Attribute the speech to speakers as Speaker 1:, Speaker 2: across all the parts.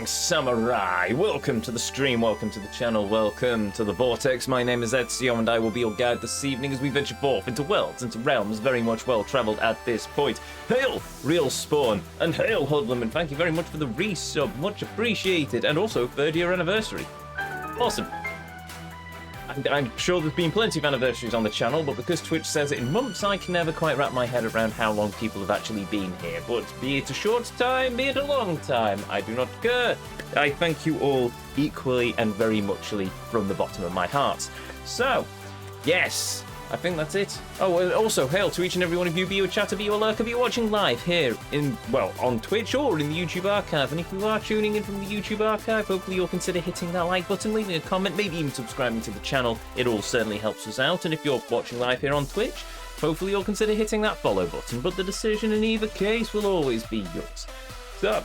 Speaker 1: Greetings, Samurai! Welcome to the stream, welcome to the channel, welcome to the Vortex. My name is Ezio and I will be your guide this evening as we venture forth into worlds, into realms very much well-travelled at this point. Hail, Real Spawn, and hail, Hoodlum, and thank you very much for the resub, much appreciated, and also 3rd year anniversary. Awesome. I'm sure there's been plenty of anniversaries on the channel, but because Twitch says it in months, I can never quite wrap my head around how long people have actually been here. But be it a short time, be it a long time, I do not care. I thank you all equally and very muchly from the bottom of my heart. So, yes, I think that's it. Oh, and also, hail to each and every one of you, be you a chatter, be you a lurker, be you watching live here in, well, on Twitch or in the YouTube archive. And if you are tuning in from the YouTube archive, hopefully you'll consider hitting that like button, leaving a comment, maybe even subscribing to the channel. It all certainly helps us out. And if you're watching live here on Twitch, hopefully you'll consider hitting that follow button. But the decision in either case will always be yours. So,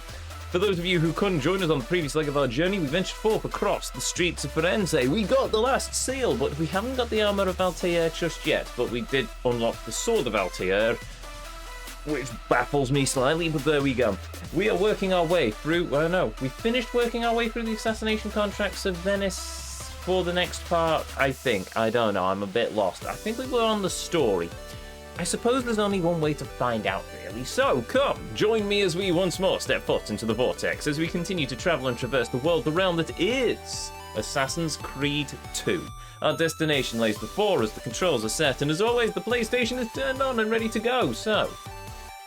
Speaker 1: for those of you who couldn't join us on the previous leg of our journey, we ventured forth across the streets of Firenze. We got the last seal, but we haven't got the armour of Altair just yet. But we did unlock the sword of Altair, which baffles me slightly, but there we go. We are working our way through, well, no, we finished working our way through the assassination contracts of Venice for the next part, I think. I don't know, I'm a bit lost. I think we were on the story. I suppose there's only one way to find out, really. So, come, join me as we once more step foot into the Vortex as we continue to travel and traverse the world, the realm that is Assassin's Creed 2. Our destination lays before us, the controls are set, and as always, the PlayStation is turned on and ready to go. So,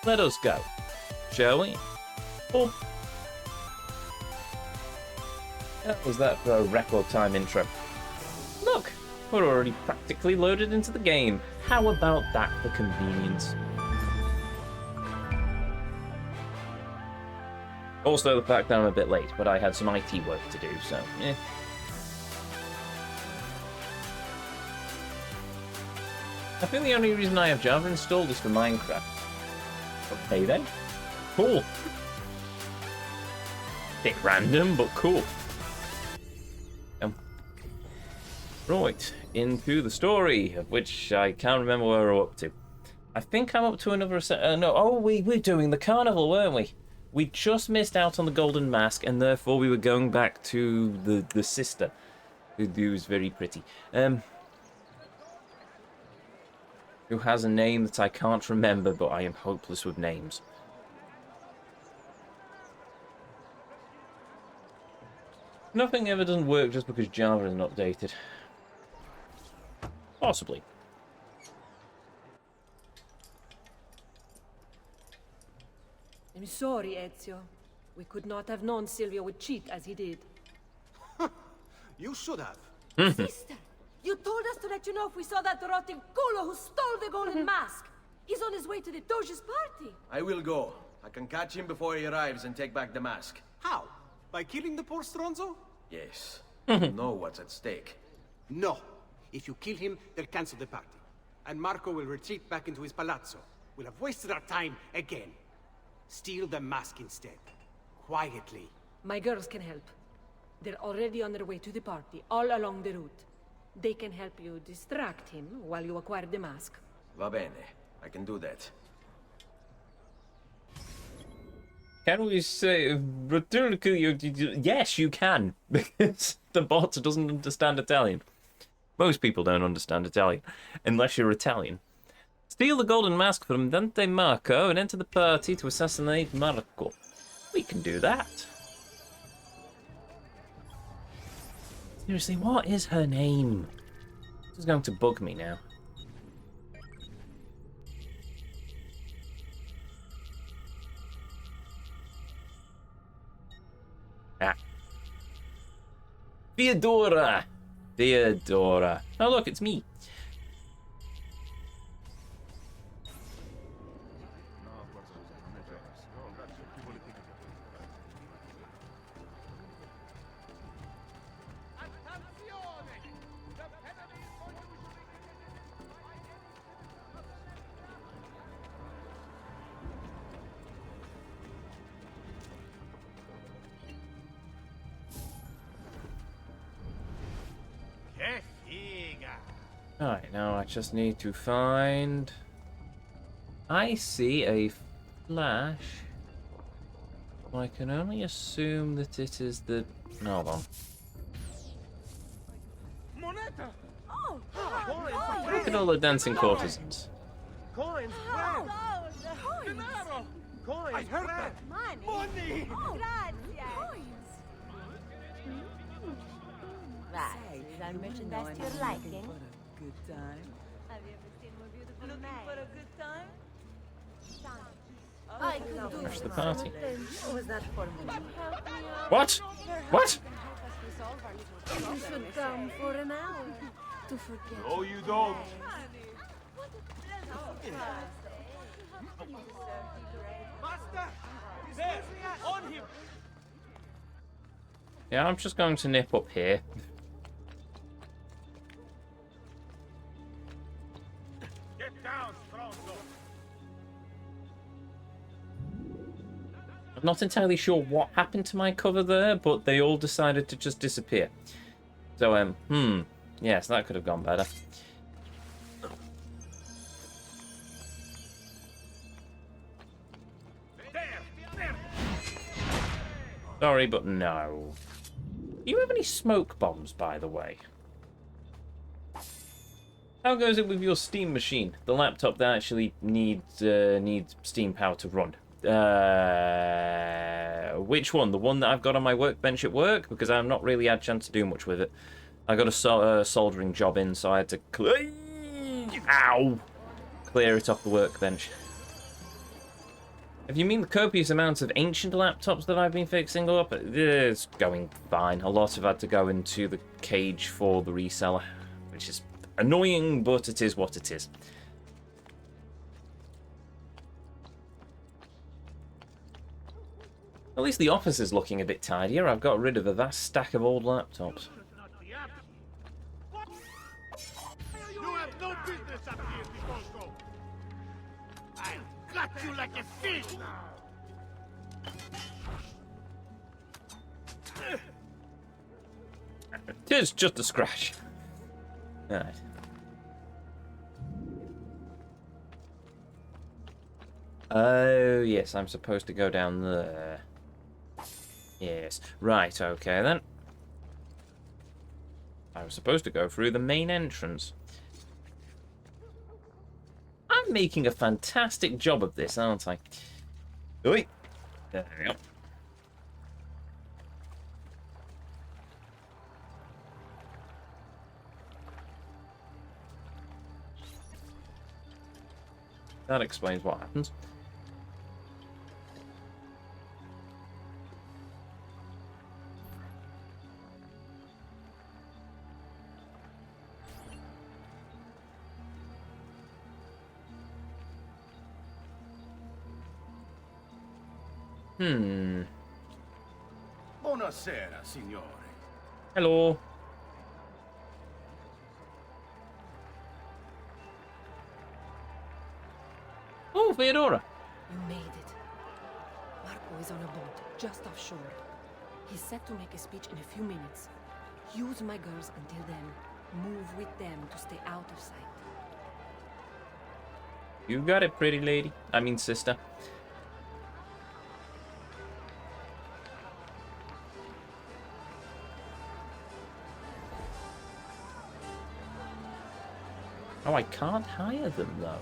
Speaker 1: let us go, shall we? Oh. That was that for a record time intro. Look! We're already practically loaded into the game. How about that for convenience? Also, the fact that I'm a bit late, but I had some IT work to do, so, eh. I think the only reason I have Java installed is for Minecraft. Okay then. Cool. Bit random, but cool. Right, into the story, of which I can't remember where we're up to. I think I'm up to another no, oh, we're doing the carnival, weren't we? We just missed out on the golden mask, and therefore we were going back to the sister, who was very pretty. Who has a name that I can't remember, but I am hopeless with names. Nothing ever doesn't work just because Java isn't updated. Possibly.
Speaker 2: I'm sorry, Ezio. We could not have known Silvio would cheat as he did.
Speaker 3: You should have.
Speaker 2: Sister, you told us to let you know if we saw that rotting culo who stole the golden mask. He's on his way to the Doge's party.
Speaker 4: I will go. I can catch him before he arrives and take back the mask.
Speaker 3: How? By killing the poor Stronzo?
Speaker 4: Yes. You know what's at stake.
Speaker 3: No. If you kill him, they'll cancel the party. And Marco will retreat back into his palazzo. We'll have wasted our time again. Steal the mask instead. Quietly.
Speaker 2: My girls can help. They're already on their way to the party, all along the route. They can help you distract him while you acquire the mask.
Speaker 4: Va bene. I can do that.
Speaker 1: Can we say... Yes, you can. Because the bot doesn't understand Italian. Most people don't understand Italian. Unless you're Italian. Steal the golden mask from Dante Marco and enter the party to assassinate Marco. We can do that. Seriously, what is her name? This is going to bug me now. Ah. Theodora! Theodora. Oh look, it's me. Alright, now I just need to find... I see a flash I can only assume that it is the... Hold on. Look at all the dancing courtesans.
Speaker 4: Coins, Coins,
Speaker 3: I heard that!
Speaker 5: Money! Right, is that merchandise to your liking?
Speaker 6: Good time.
Speaker 5: Have you ever seen more beautiful
Speaker 6: Looking
Speaker 5: men?
Speaker 6: for a good time?
Speaker 5: I could do
Speaker 1: Where's the party?
Speaker 6: Or was that for me?
Speaker 1: What? What?
Speaker 5: You should come for an hour to forget.
Speaker 3: No, you don't. Master! There! On him!
Speaker 1: Yeah, I'm just going to nip up here.
Speaker 3: Get down, Stronzo!
Speaker 1: I'm not entirely sure what happened to my cover there, but they all decided to just disappear. So, yes, that could have gone better. Sorry, but no. Do you have any smoke bombs, by the way? How goes it with your Steam machine? The laptop that actually needs steam power to run. Which one? The one that I've got on my workbench at work? Because I've not really had a chance to do much with it. I got a soldering job in, so I had to clear it off the workbench. If you mean the copious amounts of ancient laptops that I've been fixing up, it's going fine. A lot have had to go into the cage for the reseller, which is annoying, but it is what it is. At least the office is looking a bit tidier. I've got rid of a vast stack of old laptops.
Speaker 3: You have no business up here, Piconco! I'll gut you like a fish!
Speaker 1: Tis just a scratch. Alright. Oh, yes, I'm supposed to go down there. Yes. Right, okay then. I was supposed to go through the main entrance. I'm making a fantastic job of this, aren't I? Oi! There we go. That explains what happens.
Speaker 3: Buonasera, signore.
Speaker 1: Hello. Oh, Theodora.
Speaker 2: You made it. Marco is on a boat just offshore. He's set to make a speech in a few minutes. Use my girls until then. Move with them to stay out of sight.
Speaker 1: You got it, pretty lady. I mean, sister. Oh, I can't hire them, though.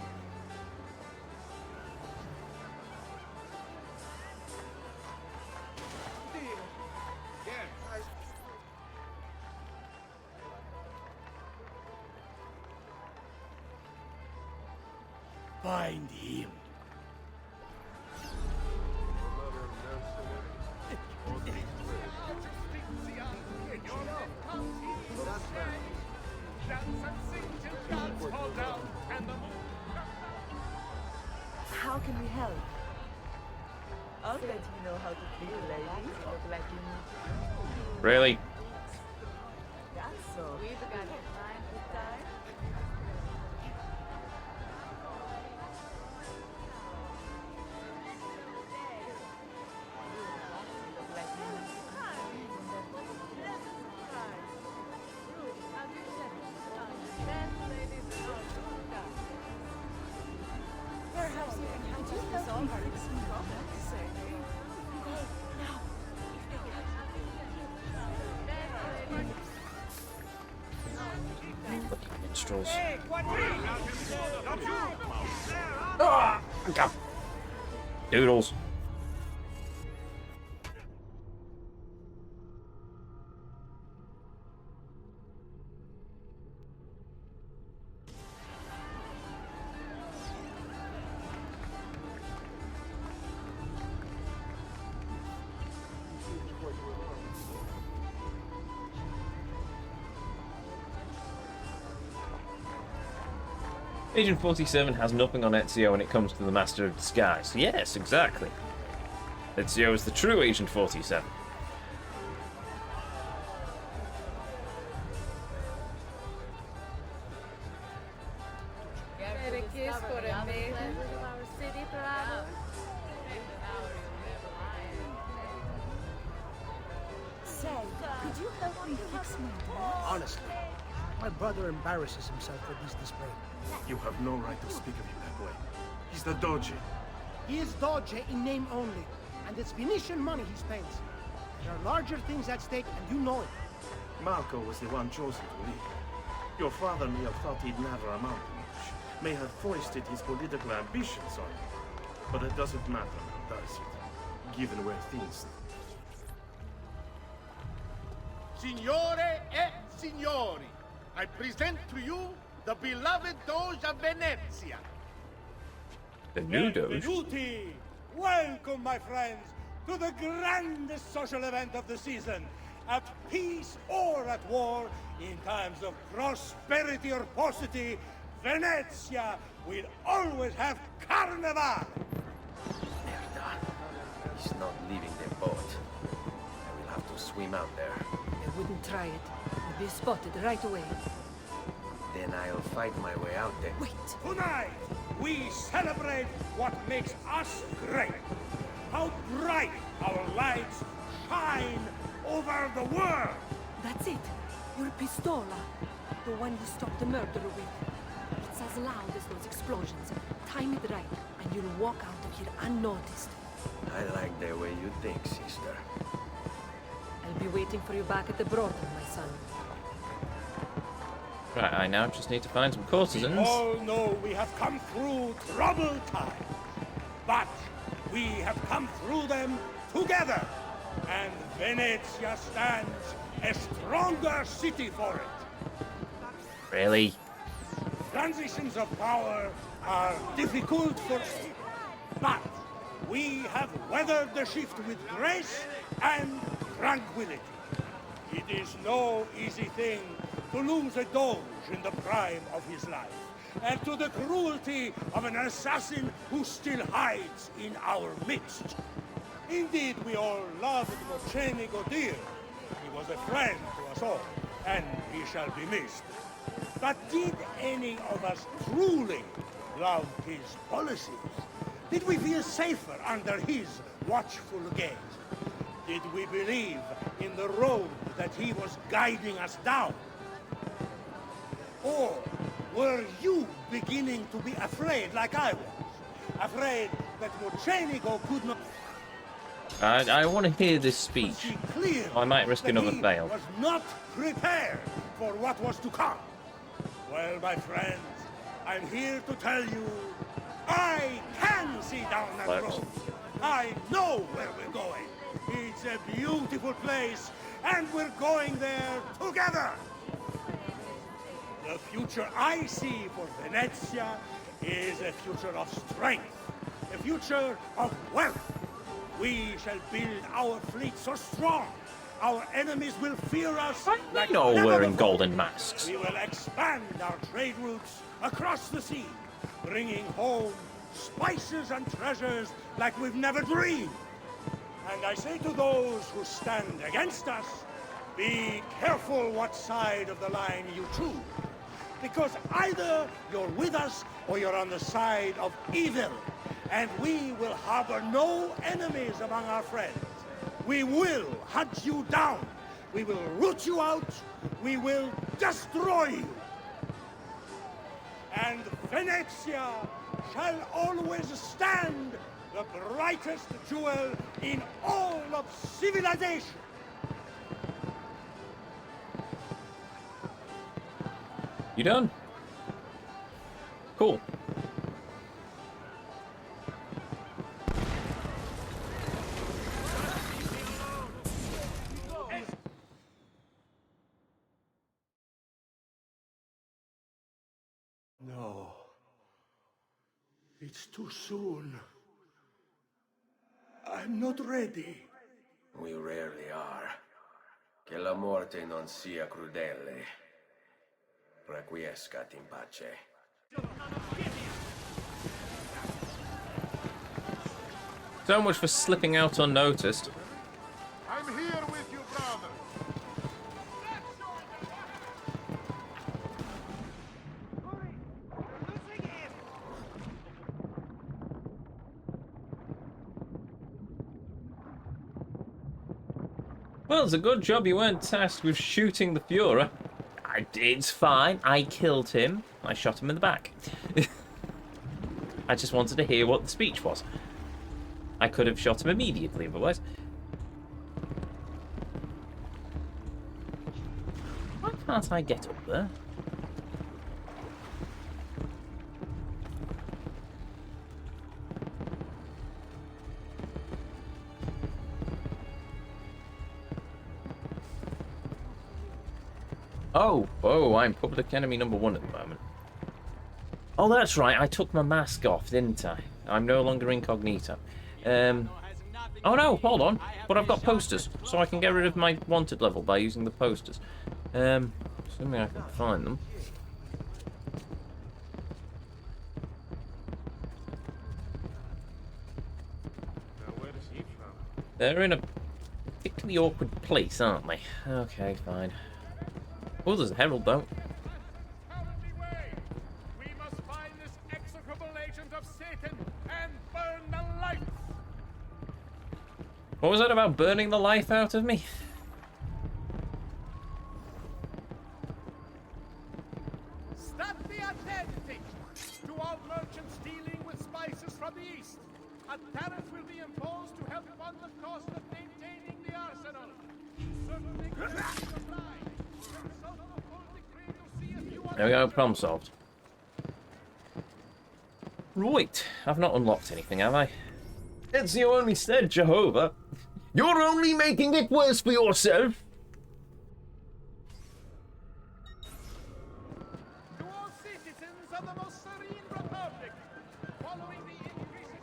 Speaker 3: Find him.
Speaker 6: How can we help? I'll bet you know how to feel, ladies. Look like you need.
Speaker 1: Really?
Speaker 6: That's so. We've got your time to time. Perhaps you can help us resolve our problems.
Speaker 1: nostrils. Ah, go. Doodles. Agent 47 has nothing on Ezio when it comes to the Master of Disguise. Yes, exactly. Ezio is the true Agent 47.
Speaker 5: Get a kiss for the maiden of our city, brother.
Speaker 6: Say, could you help me fix my dress?
Speaker 7: Honestly, my brother embarrasses himself with this display.
Speaker 8: You have no right to speak of him that way. He's the Doge.
Speaker 7: He is Doge in name only, and it's Venetian money he spends. There are larger things at stake, and you know it.
Speaker 8: Marco was the one chosen to lead. Your father may have thought he'd never amount to much, may have foisted his political ambitions on you. But it doesn't matter now, does it? Given where things stand.
Speaker 9: Signore e signori, I present to you the beloved Doge of Venezia.
Speaker 1: The new Doge?
Speaker 9: Benvenuti! Welcome, my friends, to the grandest social event of the season. At peace or at war, in times of prosperity or paucity, Venezia will always have Carnival!
Speaker 4: Merda. He's not leaving the boat. I will have to swim out there.
Speaker 2: I wouldn't try it. You'll be spotted right away.
Speaker 4: Then I'll fight my way out there.
Speaker 2: Wait!
Speaker 9: Tonight, we celebrate what makes us great. How bright our lights shine over the world.
Speaker 2: That's it! Your pistola! The one you stopped the murderer with. It's as loud as those explosions. Time it right, and you'll walk out of here unnoticed.
Speaker 4: I like the way you think, sister.
Speaker 2: I'll be waiting for you back at the Brotherhood, my son.
Speaker 1: Right, I now just need to find some courtesans.
Speaker 9: We all know we have come through troubled times, but we have come through them together, and Venezia stands a stronger city for it.
Speaker 1: Really?
Speaker 9: Transitions of power are difficult for us, but we have weathered the shift with grace and tranquility. It is no easy thing to lose a Doge in the prime of his life, and to the cruelty of an assassin who still hides in our midst. Indeed, we all loved Mocenigo dearly. He was a friend to us all, and he shall be missed. But did any of us truly love his policies? Did we feel safer under his watchful gaze? Did we believe in the road that he was guiding us down? Or were you beginning to be afraid like I was? Afraid that Mocenigo could not...
Speaker 1: I want to hear this speech.
Speaker 9: See clearly
Speaker 1: I might risk
Speaker 9: that
Speaker 1: another
Speaker 9: he
Speaker 1: fail.
Speaker 9: was not prepared for what was to come. Well, my friends, I'm here to tell you, I can see down that
Speaker 1: Let's.
Speaker 9: road. I know where we're going. It's a beautiful place, and we're going there together. The future I see for Venezia is a future of strength, a future of wealth. We shall build our fleet so strong, our enemies will fear us like
Speaker 1: all
Speaker 9: never
Speaker 1: wearing
Speaker 9: before.
Speaker 1: golden masks.
Speaker 9: We will expand our trade routes across the sea, bringing home spices and treasures like we've never dreamed. And I say to those who stand against us, be careful what side of the line you choose. Because either you're with us or you're on the side of evil. And we will harbor no enemies among our friends. We will hunt you down. We will root you out. We will destroy you. And Venezia shall always stand the brightest jewel in all of civilization.
Speaker 1: You done? Cool.
Speaker 9: No. It's too soon. I'm not ready.
Speaker 4: We rarely are. Che la morte non sia crudele. Requiescat in pace.
Speaker 1: So much for slipping out unnoticed.
Speaker 9: I'm here with you, brother.
Speaker 1: Well, it's a good job you weren't tasked with shooting the Führer. It's fine. I killed him. I shot him in the back. I just wanted to hear what the speech was. I could have shot him immediately otherwise. Why can't I get up there? Oh, I'm public enemy number 1 at the moment. Oh, that's right. I took my mask off, didn't I? I'm no longer incognito. Oh no, hold on. But I've got posters, so I can get rid of my wanted level by using the posters. Assuming I can find them. They're in a particularly awkward place, aren't they? Okay, fine. Oh, there's a herald, though.
Speaker 9: We must find this execrable agent of Satan and burn the life.
Speaker 1: What was that about burning the life out of me?
Speaker 9: Stop the identity to all merchants dealing with spices from the east. A tariff will be imposed to help fund the cost of maintaining the arsenal. Certainly supply.
Speaker 1: There we go, problem solved. Right, I've not unlocked anything, have I? Ezio only said Jehovah. You're only making it worse for yourself.
Speaker 9: To all citizens of the most serene republic, following the increasing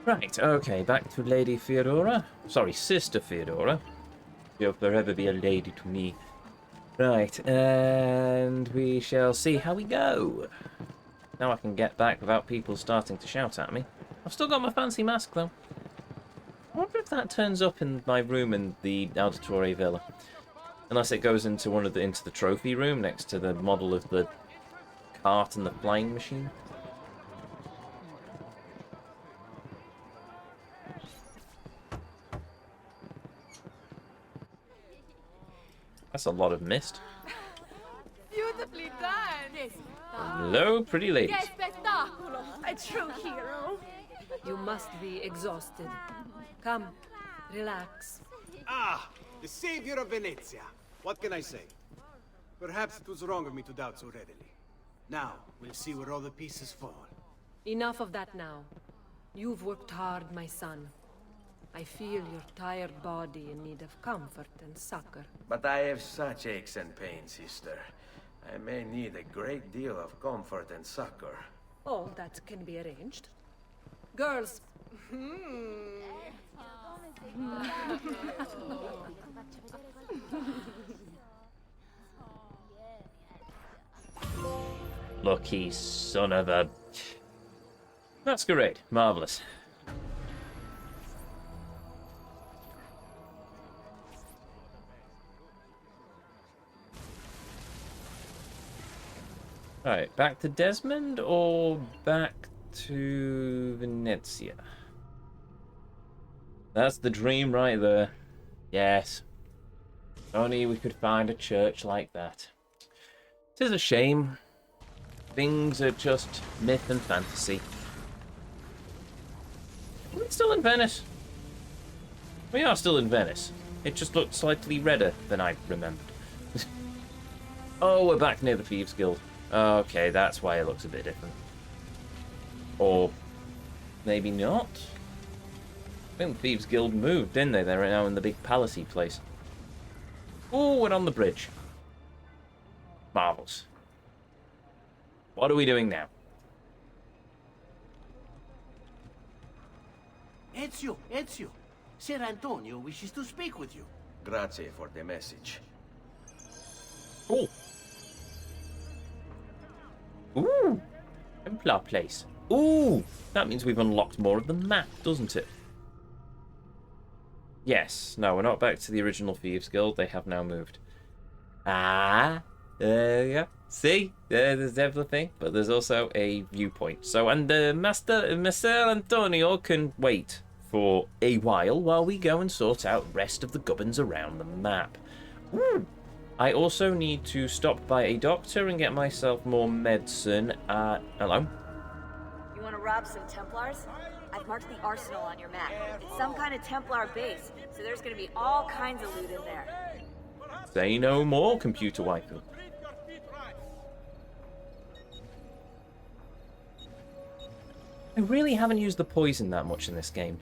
Speaker 9: accidents.
Speaker 1: Right, okay, back to Lady Theodora. Sorry, Sister Theodora. You'll forever be a lady to me. Right, and we shall see how we go. Now I can get back without people starting to shout at me. I've still got my fancy mask, though. I wonder if that turns up in my room in the Auditore Villa. Unless it goes into into the trophy room next to the model of the cart and the flying machine. That's a lot of mist.
Speaker 5: Beautifully done.
Speaker 1: Hello, pretty ladies.
Speaker 5: Che spettacolo! A true hero.
Speaker 2: You must be exhausted. Come, relax.
Speaker 3: Ah, the savior of Venezia. What can I say? Perhaps it was wrong of me to doubt so readily. Now, we'll see where all the pieces fall.
Speaker 2: Enough of that now. You've worked hard, my son. I feel your tired body in need of comfort and succor.
Speaker 4: But I have such aches and pains, sister. I may need a great deal of comfort and succor.
Speaker 2: Oh, that can be arranged. Girls.
Speaker 1: Lucky son of a... That's great. Marvellous. Alright, back to Desmond or back to Venezia? That's the dream right there. Yes. Only we could find a church like that. It is a shame. Things are just myth and fantasy. Are we still in Venice? We are still in Venice. It just looked slightly redder than I remembered. Oh, we're back near the Thieves Guild. Okay, that's why it looks a bit different. Or maybe not? I think the Thieves Guild moved, didn't they? They're now in the big palace-y place. Oh, we're on the bridge. Marvellous. What are we doing now?
Speaker 10: Ezio, Ezio. Ser Antonio wishes to speak with you.
Speaker 4: Grazie for the message.
Speaker 1: Oh. Ooh. Templar place. Ooh. That means we've unlocked more of the map, doesn't it? Yes. No, we're not back to the original Thieves Guild. They have now moved. Ah. Yeah. See? There's everything. But there's also a viewpoint. So, and Messer Antonio can wait for a while we go and sort out the rest of the gubbins around the map. Ooh. I also need to stop by a doctor and get myself more medicine. Hello?
Speaker 11: You want to rob some Templars? I've marked the arsenal on your map. It's some kind of Templar base, so there's going to be all kinds of loot in there.
Speaker 1: Say no more, computer waifu. I really haven't used the poison that much in this game.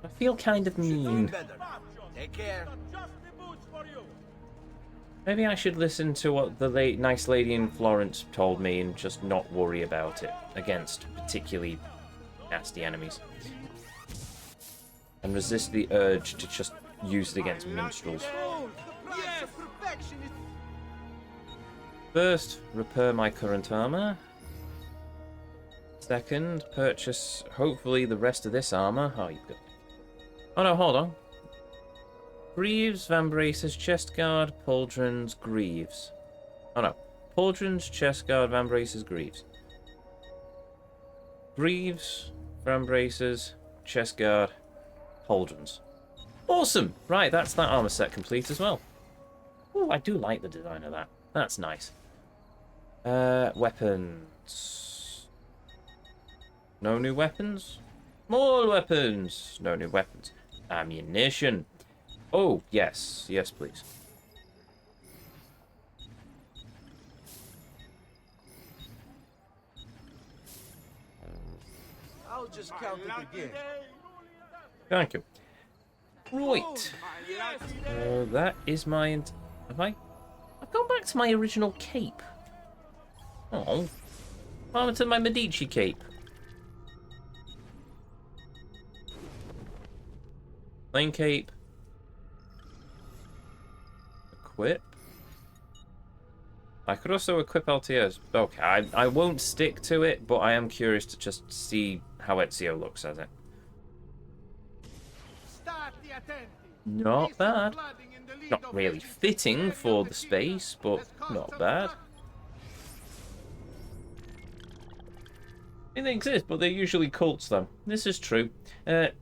Speaker 1: I feel kind of mean.
Speaker 10: Take care.
Speaker 1: Maybe I should listen to what the nice lady in Florence told me and just not worry about it against particularly nasty enemies. And resist the urge to just use it against minstrels. First, repair my current armor. Second, purchase hopefully the rest of this armor. Oh, you've got... Oh no, hold on. Greaves, Vambraces, chest guard, pauldrons, greaves. Oh no. Pauldrons, chest guard, Vambraces, greaves. Greaves, Vambraces, chest guard, pauldrons. Awesome! Right, that's that armor set complete as well. Oh, I do like the design of that. That's nice. Weapons. No new weapons? More weapons! No new weapons. Ammunition. Oh, yes. Yes, please.
Speaker 10: I'll just count it again.
Speaker 1: Thank you. Right. That is my... Have I... I've gone back to my original cape. Oh. What happened to my Medici cape? Plain cape. Equip. I could also equip LTOs. Okay, I won't stick to it, but I am curious to just see how Ezio looks as it. Not bad. Not really fitting for the space, but not bad. They exist, but they're usually cults, though. This is true.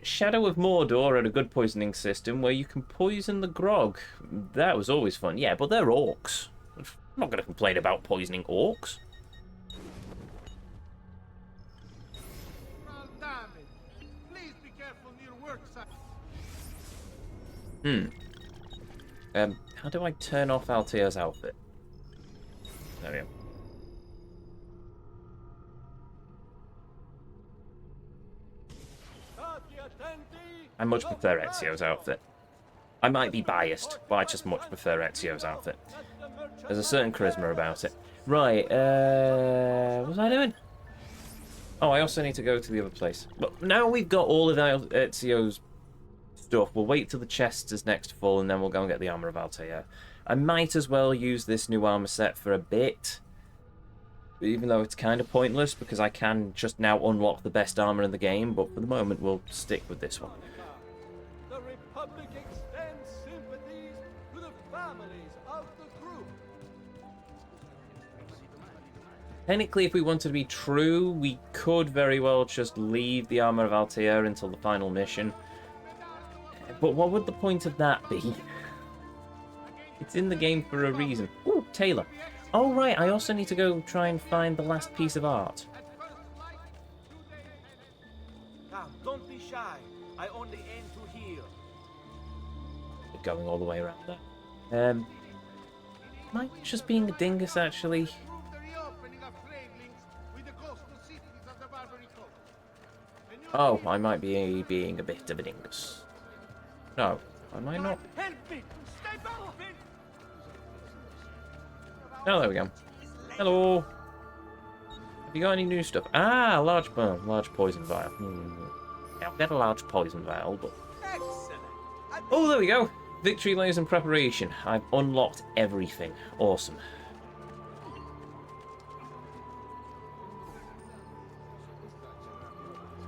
Speaker 1: Shadow of Mordor had a good poisoning system where you can poison the grog. That was always fun. Yeah, but they're orcs. I'm not going to complain about poisoning orcs. How do I turn off Altair's outfit? There we go. I much prefer Ezio's outfit. I might be biased, but I just much prefer Ezio's outfit. There's a certain charisma about it. Right, what was I doing? Oh, I also need to go to the other place. But now we've got all of Ezio's stuff. We'll wait till the chest is next full, and then we'll go and get the armor of Altair. I might as well use this new armor set for a bit, even though it's kind of pointless, because I can just now unlock the best armor in the game, but for the moment we'll stick with this one.
Speaker 12: The Republic extends sympathies to the families of the group.
Speaker 1: Technically, if we wanted to be true, we could very well just leave the armor of Altair until the final mission. But what would the point of that be? It's in the game for a reason. Ooh, Taylor. Oh, right, I also need to go try and find the last piece of art.
Speaker 10: Now, don't be shy. I only aim to heal.
Speaker 1: Going all the way around there. Am I just being a dingus, actually? Oh, I might be being a bit of a dingus. No, I might not.
Speaker 9: Help me! Stay back!
Speaker 1: Oh, there we go. Hello. Have you got any new stuff? Ah, large poison vial. Yeah, I'll get a large poison vial, but... Oh, there we go. Victory lays in preparation. I've unlocked everything. Awesome.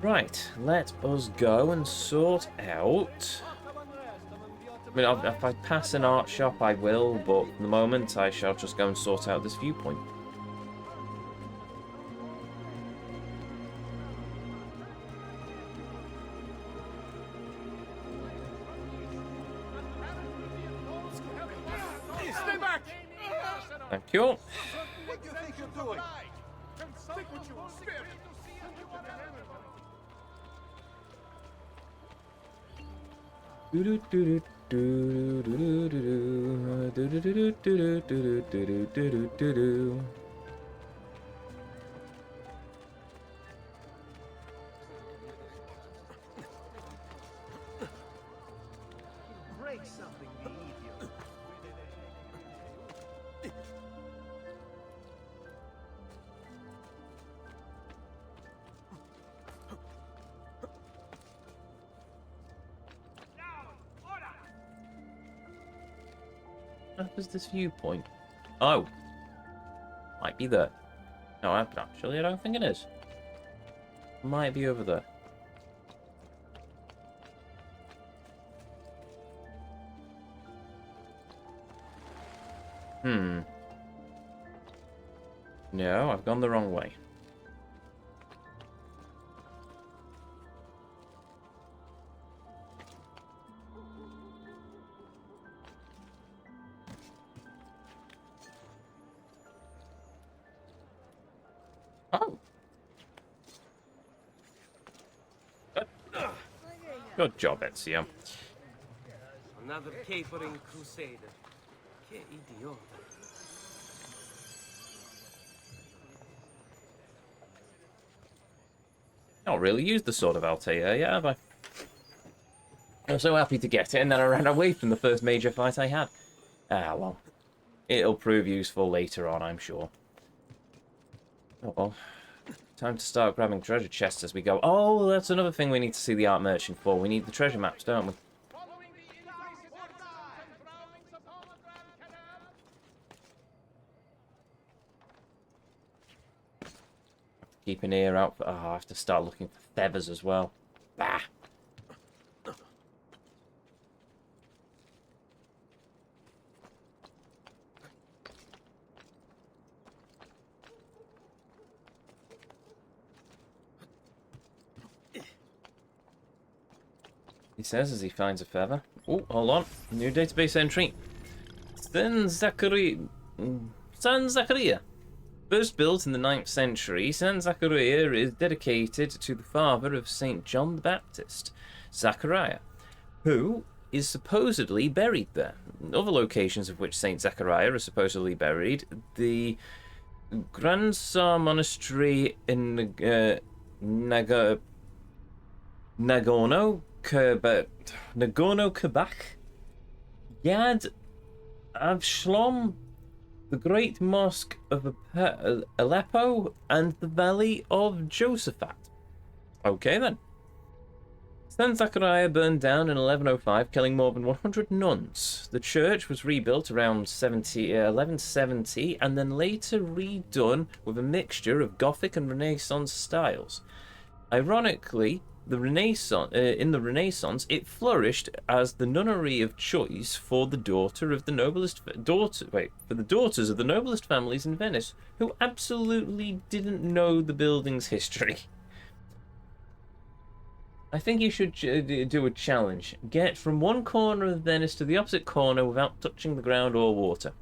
Speaker 1: Right, let us go and sort out... I mean, if I pass an art shop, I will, but for the moment, I shall just go and sort out this viewpoint.
Speaker 9: Stay back!
Speaker 1: Thank you.
Speaker 9: What do you think you're doing? Stick with you, spirit!
Speaker 10: Break something, you idiot.
Speaker 1: What was this viewpoint? Oh. Might be there. No, actually, I don't think it is. Might be over there. No, I've gone the wrong way. Oh. Good job, Ezio.
Speaker 10: Another capering crusader. Che idiota.
Speaker 1: Not really used the Sword of Altair yet, have I? I was so happy to get it, and then I ran away from the first major fight I had. Ah, well. It'll prove useful later on, I'm sure. Oh, well. Time to start grabbing treasure chests as we go. Oh, that's another thing we need to see the art merchant for. We need the treasure maps, don't we? Keep an ear out for... Oh, I have to start looking for feathers as well. Bah! He says as he finds a feather. Oh, hold on. New database entry. San Zachariah. First built in the 9th century, San Zachariah is dedicated to the father of St. John the Baptist, Zachariah, who is supposedly buried there. Other locations of which St. Zachariah is supposedly buried, the Grandsar Monastery in Nagorno-Karabakh, Yad Avshalom, the Great Mosque of Aleppo, and the Valley of Josaphat. Okay then. San Zachariah burned down in 1105, killing more than 100 nuns. The church was rebuilt around 1170 and then later redone with a mixture of Gothic and Renaissance styles. Ironically, in the Renaissance, it flourished as the nunnery of choice for the daughters of the noblest families in Venice, who absolutely didn't know the building's history. I think you should do a challenge. Get from one corner of Venice to the opposite corner without touching the ground or water.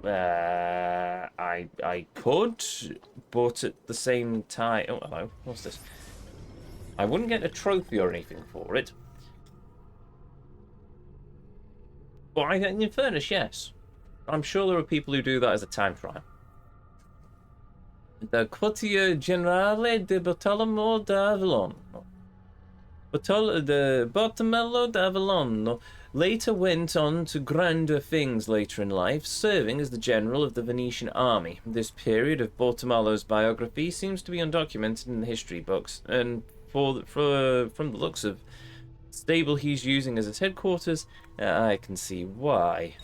Speaker 1: I could, but at the same time... Oh, hello. What's this? I wouldn't get a trophy or anything for it. But in fairness, yes. I'm sure there are people who do that as a time trial. The Quartier Generale de Bartolomeo d'Avellano. The Bartolomeo d'Avellano later went on to grander things later in life, serving as the general of the Venetian army. This period of Bartolomeo's biography seems to be undocumented in the history books, and from the looks of the stable he's using as his headquarters, I can see why.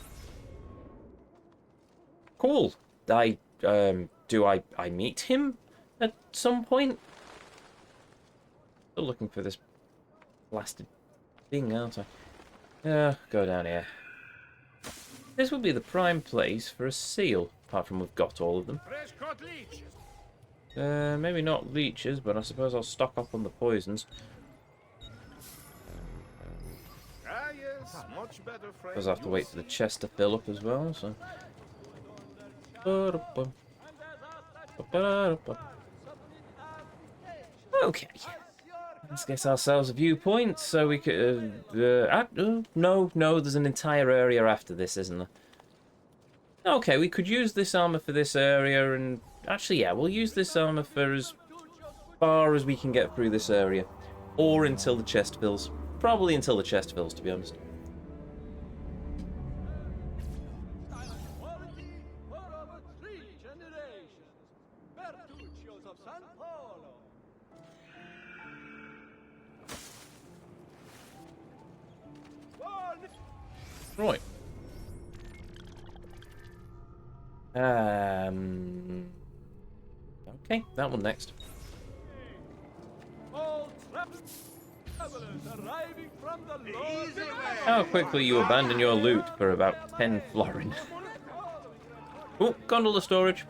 Speaker 1: Cool. Do I meet him at some point? Still looking for this blasted thing, aren't I? Yeah, go down here. This would be the prime place for a seal, apart from we've got all of them. Maybe not leeches, but I suppose I'll stock up on the poisons. Because I have to wait for the chest to fill up as well, so... Okay. Let's get ourselves a viewpoint so we could... no, there's an entire area after this, isn't there? Okay, we could use this armor for this area, and... Actually, yeah, we'll use this armor for as far as we can get through this area. Or until the chest fills. Probably until the chest fills, to be honest. Right. Okay, that one next. How quickly you abandon your loot for about 10 florin. Oh, gondola storage.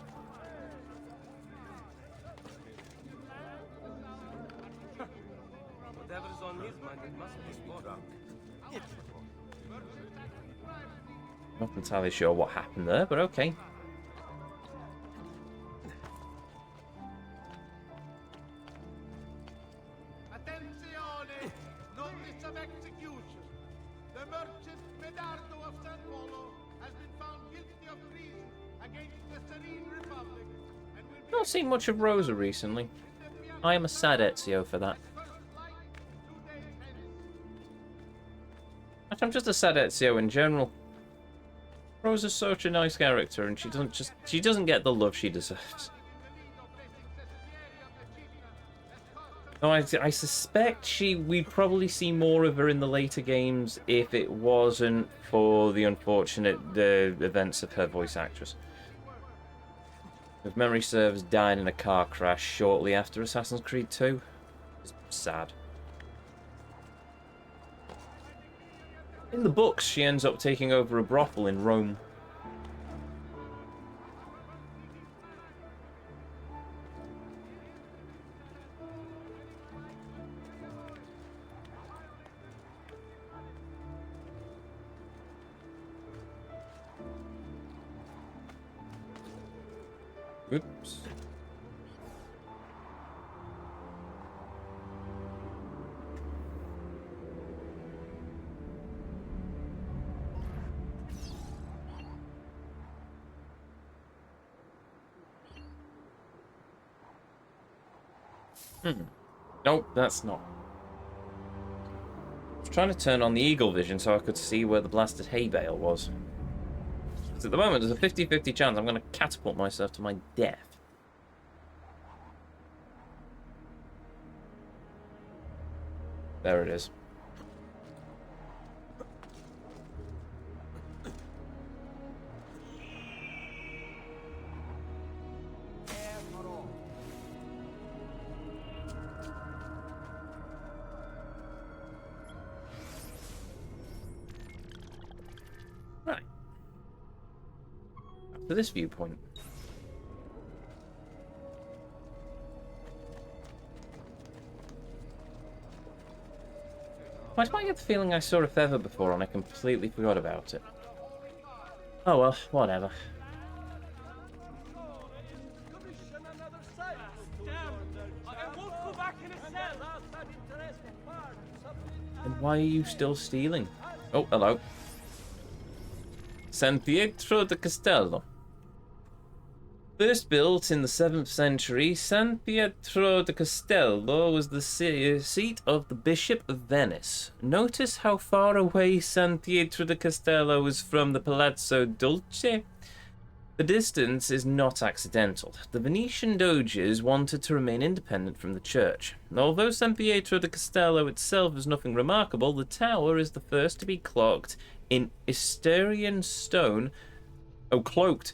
Speaker 10: Whatever's on his mind, it must be spot on.
Speaker 1: Not entirely sure what happened there, but okay.
Speaker 9: Attenzione! Notice of execution. The merchant Medardo of San Polo has been found guilty of treason against the Serene Republic and will be...
Speaker 1: Not seen much of Rosa recently. I am a sad Ezio for that. Actually, I'm just a sad Ezio in general. Rosa's such a nice character, and she doesn't get the love she deserves. No, I suspect we'd probably see more of her in the later games if it wasn't for the unfortunate events of her voice actress. If memory serves, died in a car crash shortly after Assassin's Creed 2. It's sad. In the books, she ends up taking over a brothel in Rome. Oops. Nope, that's not. I was trying to turn on the eagle vision so I could see where the blasted hay bale was. Because at the moment, there's a 50-50 chance I'm going to catapult myself to my death. There it is. To this viewpoint. Why do I get the feeling I saw a feather before and I completely forgot about it? Oh well, whatever. And why are you still stealing? Oh, hello. San Pietro de Castello. First built in the 7th century, San Pietro de Castello was the seat of the Bishop of Venice. Notice how far away San Pietro de Castello is from the Palazzo Dolce? The distance is not accidental. The Venetian doges wanted to remain independent from the church. Although San Pietro de Castello itself is nothing remarkable, the tower is the first to be clocked in Istrian stone, cloaked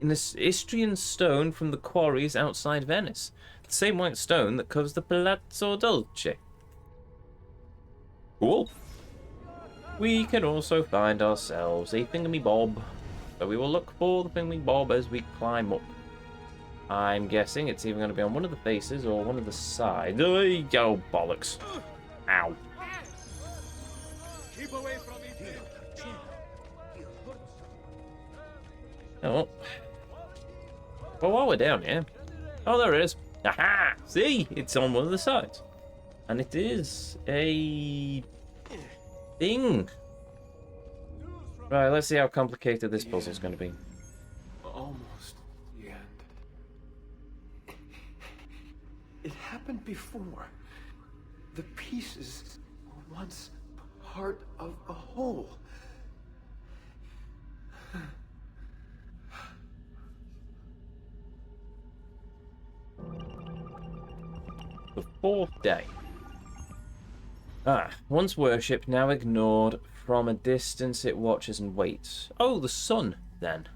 Speaker 1: in Istrian stone from the quarries outside Venice. The same white stone that covers the Palazzo Dolce. Cool. We can also find ourselves a thingamy-bob. So we will look for the thingamy-bob as we climb up. I'm guessing it's either going to be on one of the faces or one of the sides. There you go, bollocks. Ow.
Speaker 9: Keep away from me.
Speaker 1: Oh. Well, while we're down here... Oh, there it is. Aha! See? It's on one of the sides. And it is a... thing. Right, let's see how complicated this puzzle's going to be.
Speaker 4: Almost the end. It happened before. The pieces were once part of a whole.
Speaker 1: The 4th day. Once worshipped, now ignored. From a distance it watches and waits. Oh, the sun, then.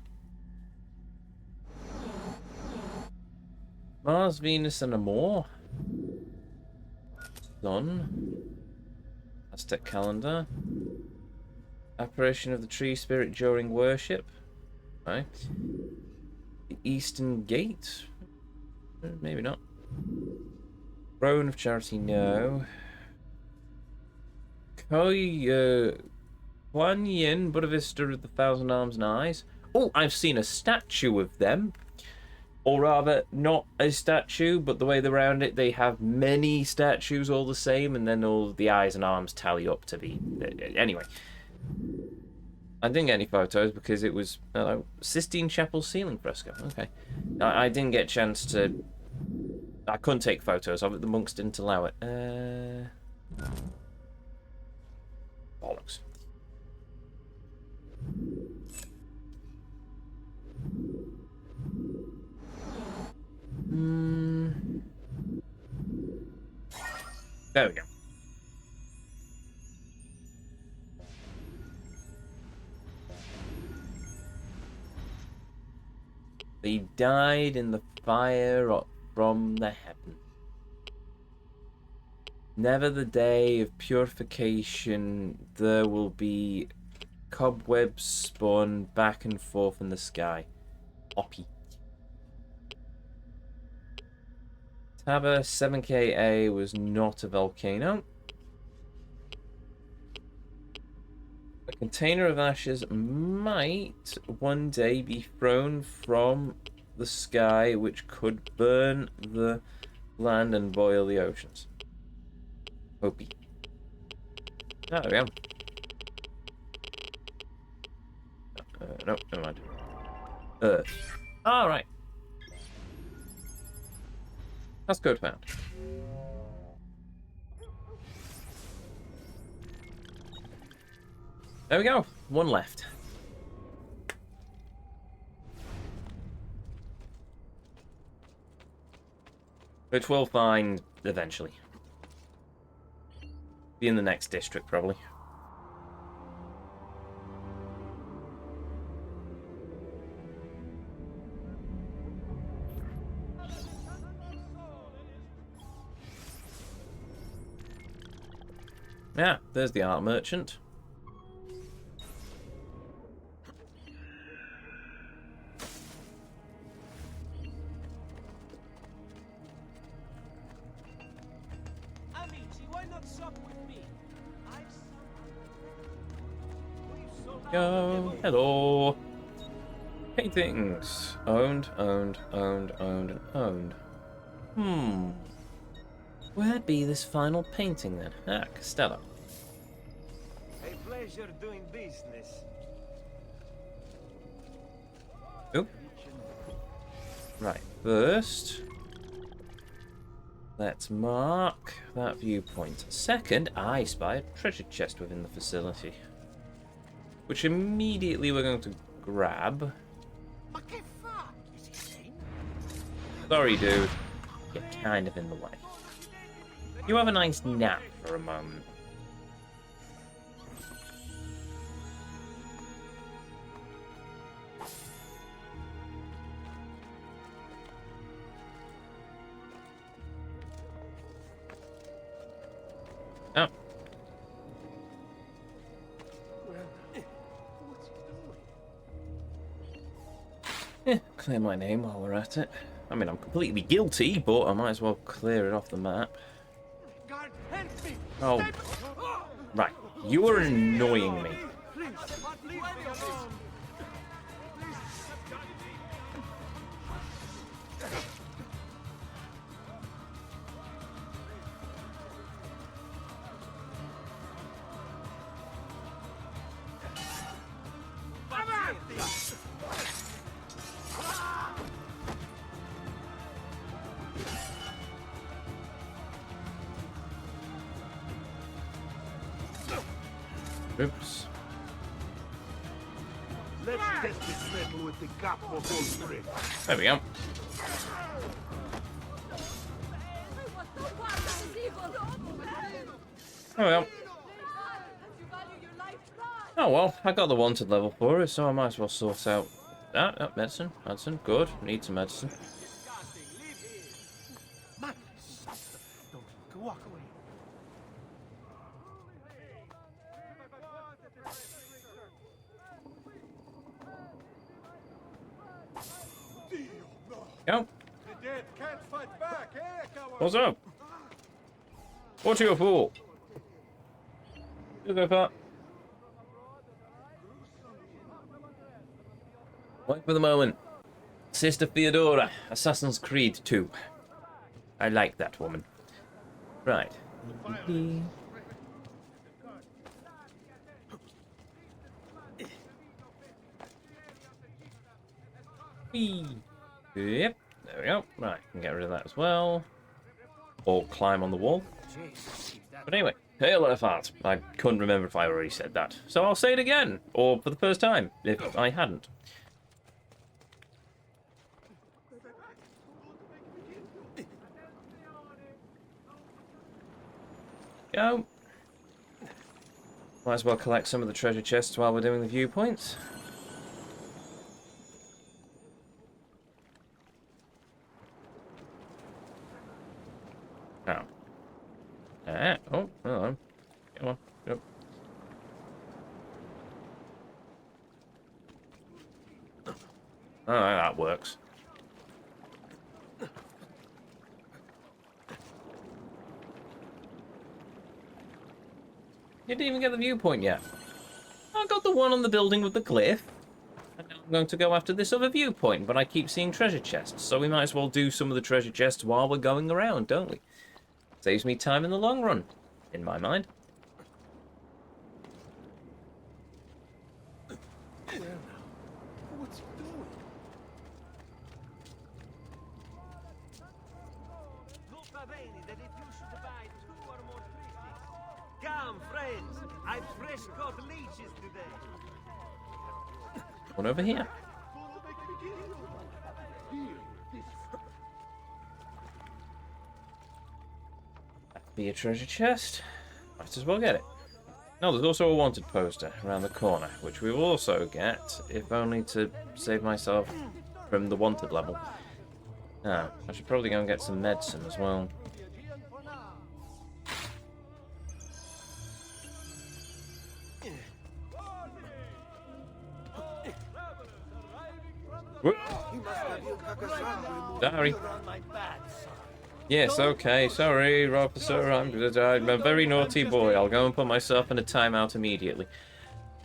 Speaker 1: Mars, Venus, and Amor. Sun. Aztec calendar. Apparition of the tree spirit during worship. Right. The Eastern Gate. Maybe not. Throne of Charity, no. Kuan Yin, Buddha Vista of the Thousand Arms and Eyes. Oh, I've seen a statue of them. Or rather, not a statue, but the way they're around it, they have many statues all the same, and then all the eyes and arms tally up to be... Anyway. I didn't get any photos because it was Sistine Chapel ceiling fresco. Okay. I didn't get a chance to... I couldn't take photos of it. The monks didn't allow it. Bollocks. There we go. They died in the fire from the heaven. Never the day of purification, there will be cobwebs spun back and forth in the sky. Oppie. Taba 7KA was not a volcano. A container of ashes might one day be thrown from the sky, which could burn the land and boil the oceans. Opie. Oh, there we go. No, never mind. Earth. Alright. That's code found. There we go. One left. Which we'll find eventually. Be in the next district, probably. Yeah, there's the art merchant.
Speaker 10: Amici, why not sup with me?
Speaker 1: Go. Hello. Paintings. Owned, owned, owned, owned, and owned. Where'd be this final painting then? Ah, Castello.
Speaker 10: A pleasure doing business.
Speaker 1: Oop. Right, first, let's mark that viewpoint. Second, I spy a treasure chest within the facility, which immediately we're going to grab. Sorry, dude. You're kind of in the way. You have a nice nap for a moment. Oh. Clear my name while we're at it. I mean, I'm completely guilty, but I might as well clear it off the map. Oh. Right. You are annoying me. Oops.
Speaker 9: Let's test this metal with the gap for full grip.
Speaker 1: There we go. Oh well. Oh well, I got the wanted level for it, so I might as well sort out that. Oh, medicine. Medicine. Good. Need some medicine.
Speaker 9: Don't walk away.
Speaker 1: Go.
Speaker 12: The dead can't fight back, eh, coward?
Speaker 1: What's up? What you a fool? You go for. Wait for the moment. Sister Theodora, Assassin's Creed 2. I like that woman. Right. Yep, there we go. Right, can get rid of that as well. Or climb on the wall. But anyway, hail at a fart. I couldn't remember if I already said that. So I'll say it again, or for the first time, if I hadn't. Go. Might as well collect some of the treasure chests while we're doing the viewpoints. Oh. Oh, hello. Come on. Yep. Oh, that works. You didn't even get the viewpoint yet. I got the one on the building with the glyph. And now I'm going to go after this other viewpoint, but I keep seeing treasure chests, so we might as well do some of the treasure chests while we're going around, don't we? Saves me time in the long run, in my mind.
Speaker 9: What's he doing?
Speaker 10: Come, friends. I've fresh caught leeches today.
Speaker 1: One over here. That'd be a treasure chest. Might as well get it. No, there's also a wanted poster around the corner, which we will also get, if only to save myself from the wanted level. Now, I should probably go and get some medicine as well. Whoop. Sorry. Yes, okay, sorry, officer, I'm a very naughty boy. I'll go and put myself in a timeout immediately.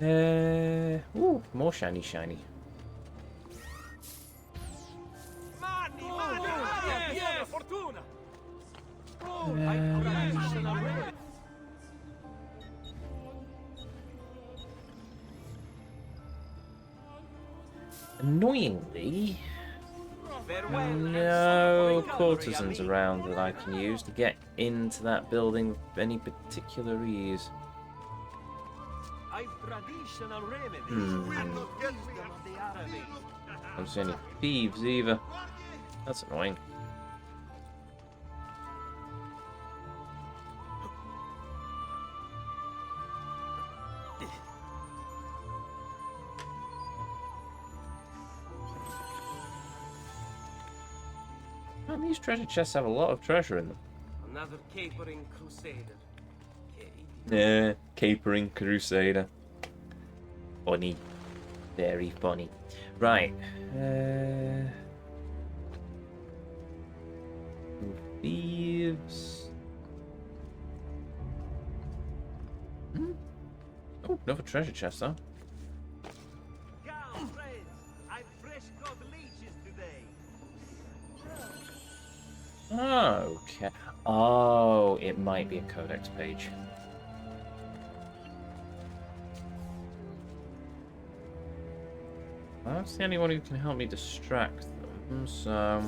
Speaker 1: Ooh, more shiny. Annoyingly, no courtesans around that I can use to get into that building with any particular ease. I don't see any thieves either. That's annoying. Man, these treasure chests have a lot of treasure in them.
Speaker 10: Another capering crusader.
Speaker 1: Yeah, capering crusader. Funny. Very funny. Right. Thieves. Oh, another treasure chest, though. Okay. Oh, it might be a codex page. That's the only one who can help me distract them, so...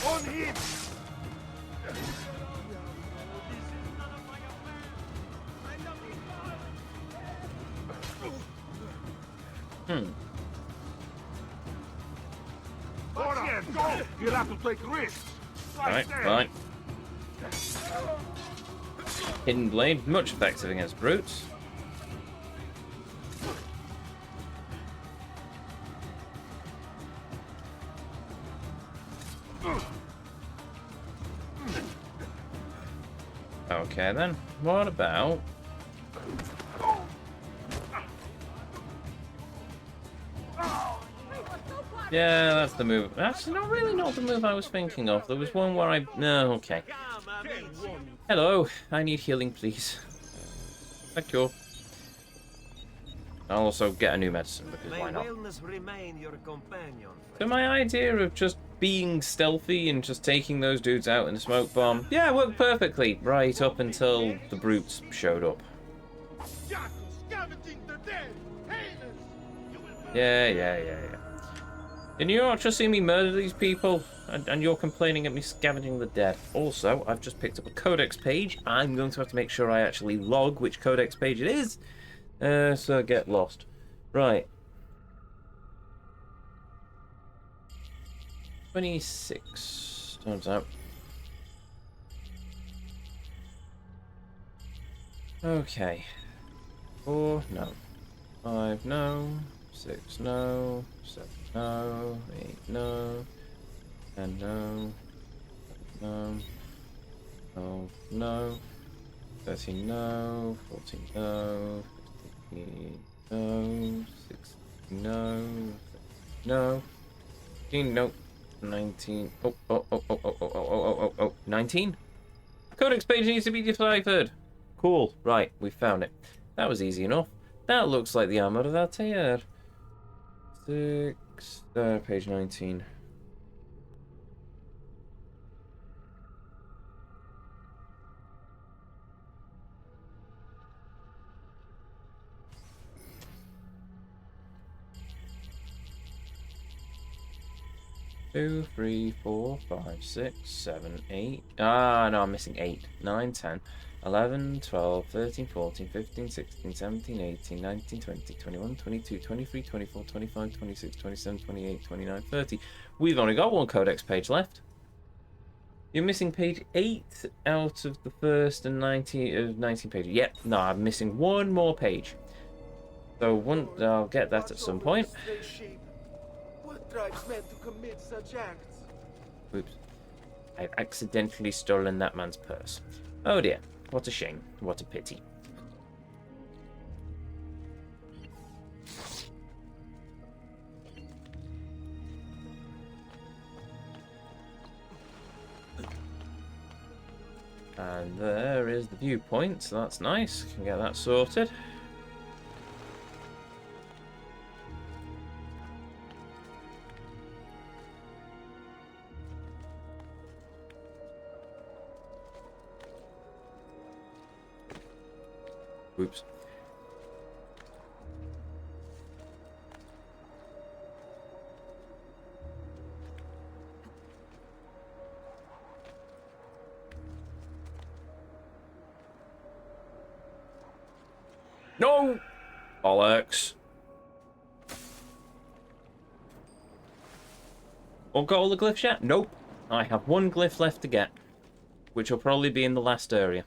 Speaker 9: On him! Order, go! You'll have to take risks.
Speaker 1: Alright, fine. Hidden Blade, much effective against brutes. Okay then, what about... Yeah, that's the move. That's not really not the move I was thinking of. There was one where I... No, okay. Hello, I need healing, please. Thank you. I'll also get a new medicine, because why not? So my idea of just being stealthy and just taking those dudes out in a smoke bomb, yeah, it worked perfectly, right up until the brutes showed up. Yeah. And you're not just seeing me murder these people, and you're complaining at me scavenging the dead. Also, I've just picked up a codex page. I'm going to have to make sure I actually log which codex page it is, so I get lost. Right. 26. Time's out. Okay. 4, no. 5, no. 6, no. 7, no. 8, no. 10, no. 11, no. 12, no. 13, no. 14, no. 15, no. 16, no. 17, no. 18, no. 19. Oh. 19? Codex page needs to be deciphered. Cool. Right, we found it. That was easy enough. That looks like the armor of Altair. 6. Page 19. Two, 3, 4, 5, 6, 7, 8. Ah, no, I'm missing 8. 9, 10, 11, 12, 13, 14, 15, 16, 17, 18, 19, 20, 21, 22, 23, 24, 25, 26, 27, 28, 29, 30. We've only got one codex page left. You're missing page 8 out of the first and 19 pages. Yep, no, I'm missing one more page. So I'll get that at some point.
Speaker 10: What drives men to commit such acts?
Speaker 1: Oops. I've accidentally stolen that man's purse. Oh dear. What a shame. What a pity. And there is the viewpoint, so that's nice. Can get that sorted. Oops. No! Bollocks. Or got all the glyphs yet? Nope. I have one glyph left to get, which will probably be in the last area.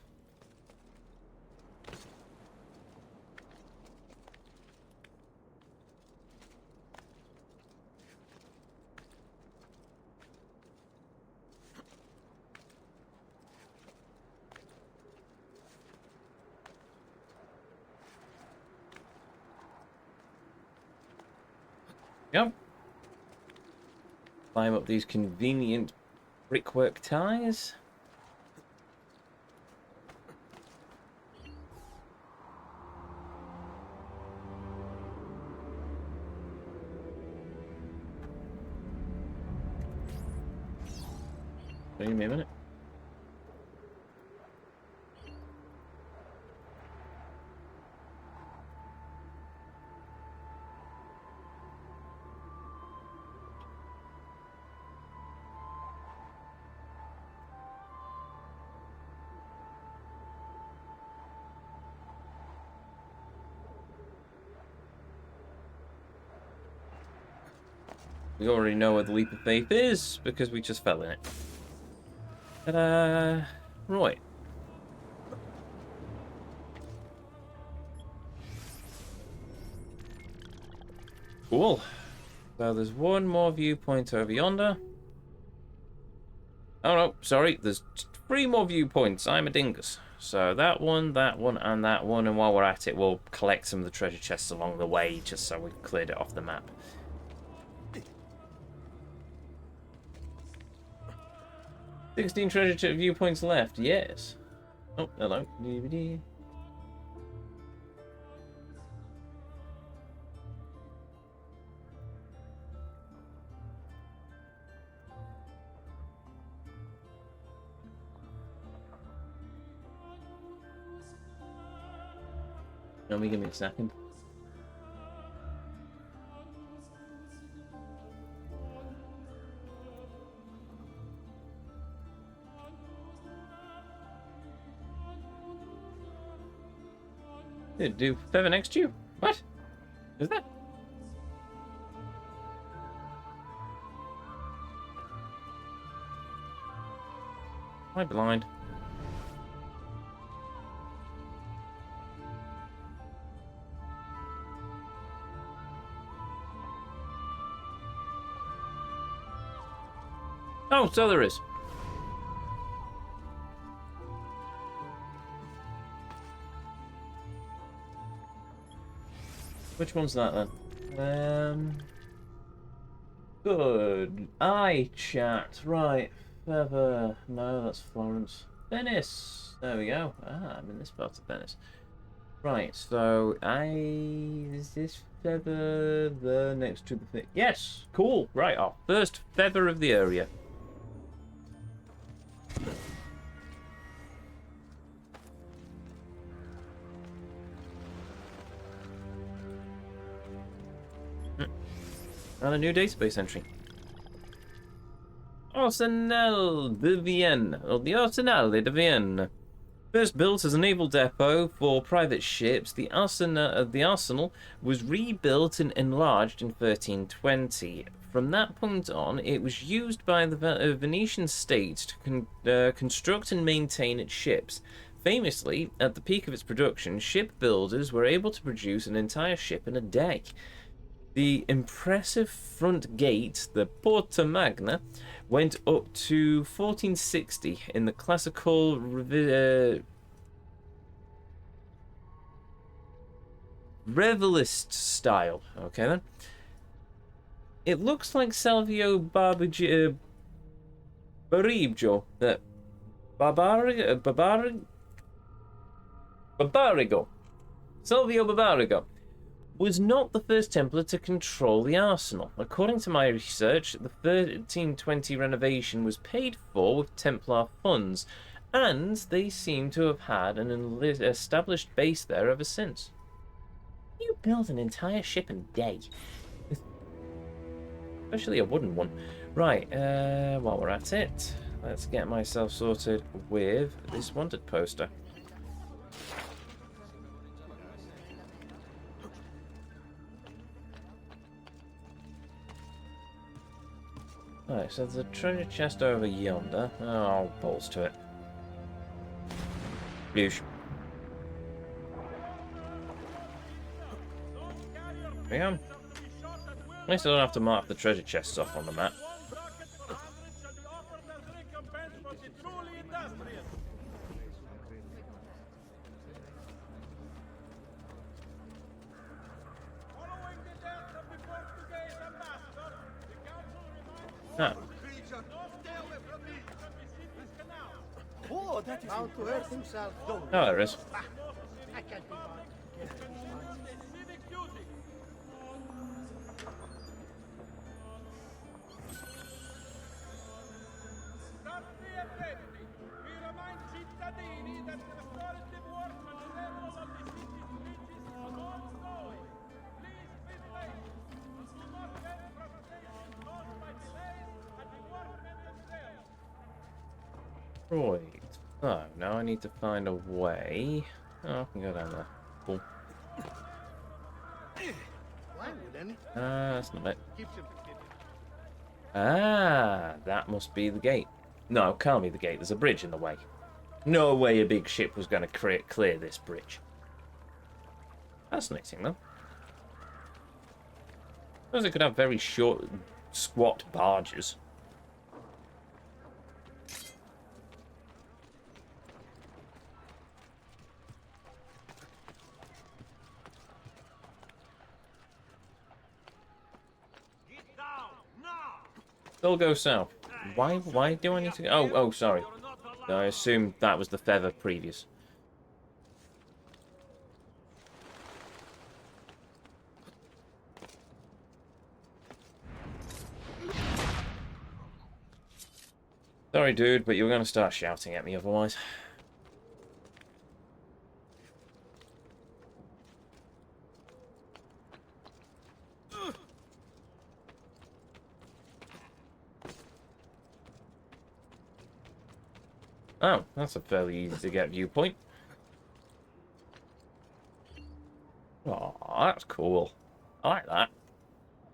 Speaker 1: Yep. Climb up these convenient brickwork ties. Wait a minute. We already know where the leap of faith is, because we just fell in it. Ta-da! Right. Cool. So there's one more viewpoint over yonder. Oh no, sorry, there's 3 more viewpoints. I'm a dingus. So that one, and that one, and while we're at it, we'll collect some of the treasure chests along the way, just so we've cleared it off the map. 16 treasure viewpoints left, yes. Oh, hello. DVD. Let me give me a second. Do feather next to you? What? Is that? Am I blind? Oh, so there is. Which one's that then? Good. Eye chat. Right. Feather. No, that's Florence. Venice. There we go. Ah, I'm in this part of Venice. Right, so is this feather the next to the thing? Yes, cool. Right, our first feather of the area. And a new database entry. Arsenal de Vienne, or the Arsenal de Vienne. First built as a naval depot for private ships, the arsenal was rebuilt and enlarged in 1320. From that point on, it was used by the Venetian state to construct and maintain its ships. Famously, at the peak of its production, shipbuilders were able to produce an entire ship in a day. The impressive front gate, the Porta Magna, went up to 1460 in the classical Revelist style. Okay then. It looks like Salvio Barbijo. Baribjo. Barbarigo. Salvio Barbarigo was not the first Templar to control the arsenal. According to my research, the 1320 renovation was paid for with Templar funds, and they seem to have had an established base there ever since. You build an entire ship in a day. Especially a wooden one. Right, while we're at it, let's get myself sorted with this wanted poster. Right, so there's a treasure chest over yonder. Oh, balls to it. Bloosh. Hang on. At least I don't have to mark the treasure chests off on the map. Ah.
Speaker 7: Oh, that is how to hurt himself.
Speaker 1: Oh, there is.
Speaker 7: I can't be bothered.
Speaker 1: Right. Oh, now I need to find a way. Oh, I can go down there. Cool.
Speaker 7: Why wouldn't?
Speaker 1: That's not it. Ah, that must be the gate. No, it can't be the gate. There's a bridge in the way. No way a big ship was going to clear this bridge. Fascinating, though. I suppose it could have very short, squat barges. Still go south. Why do I need to go? Oh, sorry. I assumed that was the feather previous. Sorry, dude, but you were going to start shouting at me otherwise. Oh, that's a fairly easy to get viewpoint. Oh, that's cool. I like that.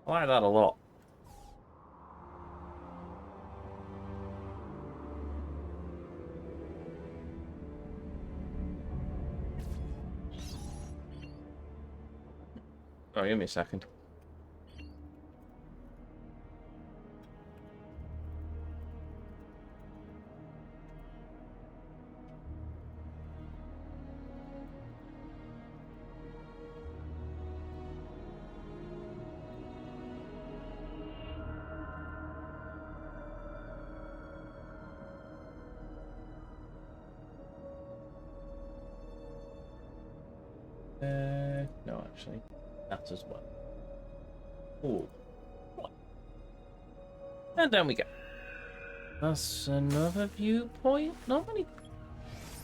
Speaker 1: I like that a lot. Oh, give me a second. No, actually, that as well. Ooh. And down we go. That's another viewpoint. Not many.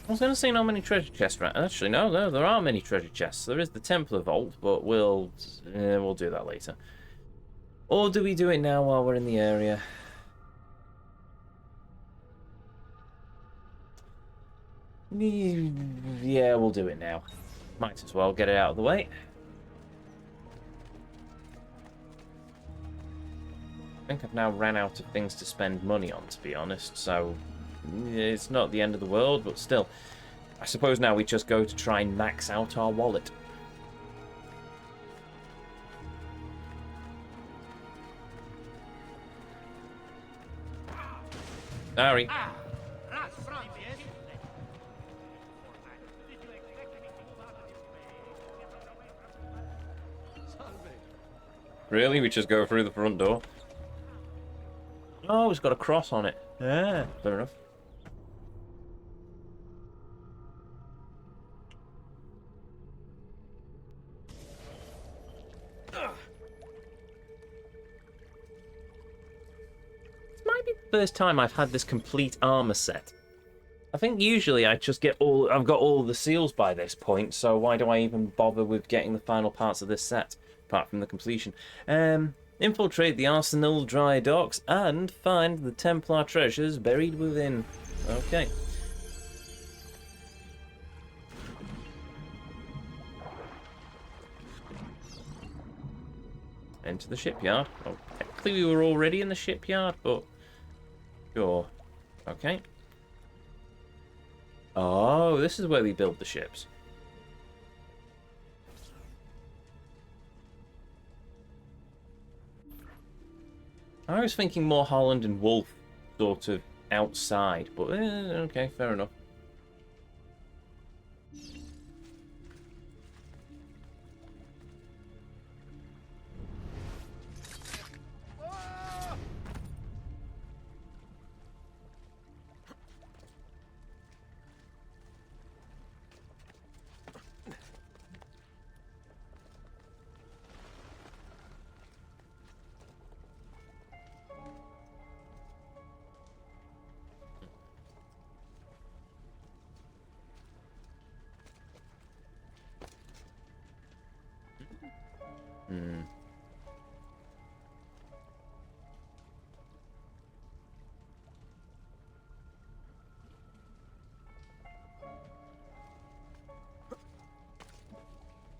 Speaker 1: I was going to say not many treasure chests, right? Actually, no, there are many treasure chests. There is the Templar Vault, but we'll do that later. Or do we do it now while we're in the area? Yeah, we'll do it now. Might as well get it out of the way. I think I've now ran out of things to spend money on, to be honest, so it's not the end of the world, but still. I suppose now we just go to try and max out our wallet. Sorry. Really? We just go through the front door? Oh, it's got a cross on it. Yeah, fair enough. This might be the first time I've had this complete armor set. I think usually I just get I've got all the seals by this point, so why do I even bother with getting the final parts of this set, apart from the completion? Infiltrate the arsenal dry docks and find the Templar treasures buried within. Okay. Into the shipyard. Oh, technically we were already in the shipyard, but sure. Okay. Oh, this is where we build the ships. I was thinking more Holland and Wolf sort of outside, but okay, fair enough.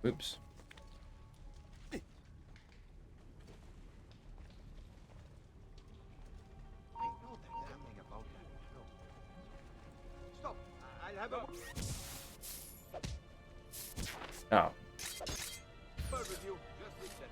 Speaker 1: Oops.
Speaker 9: Stop. I'll have a...
Speaker 1: Oh.
Speaker 9: Bird with you. Just reset.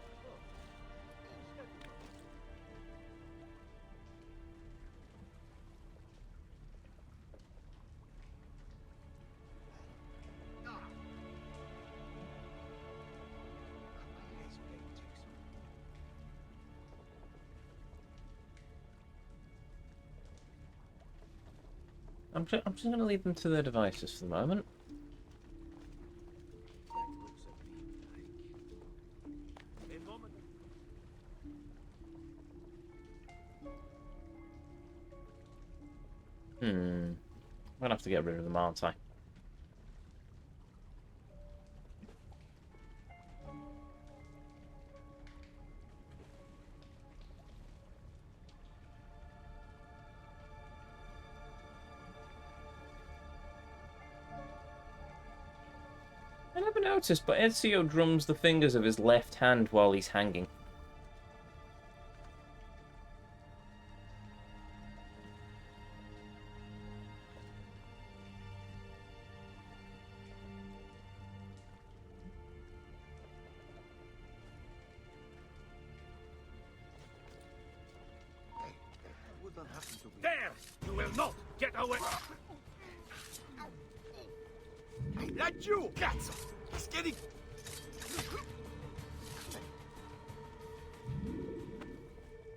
Speaker 1: I'm just going to leave them to their devices for the moment. I'm going to have to get rid of them, aren't I? I never noticed, but Ezio drums the fingers of his left hand while he's hanging.
Speaker 9: There! You will not get away! Let you! Cats! He's getting...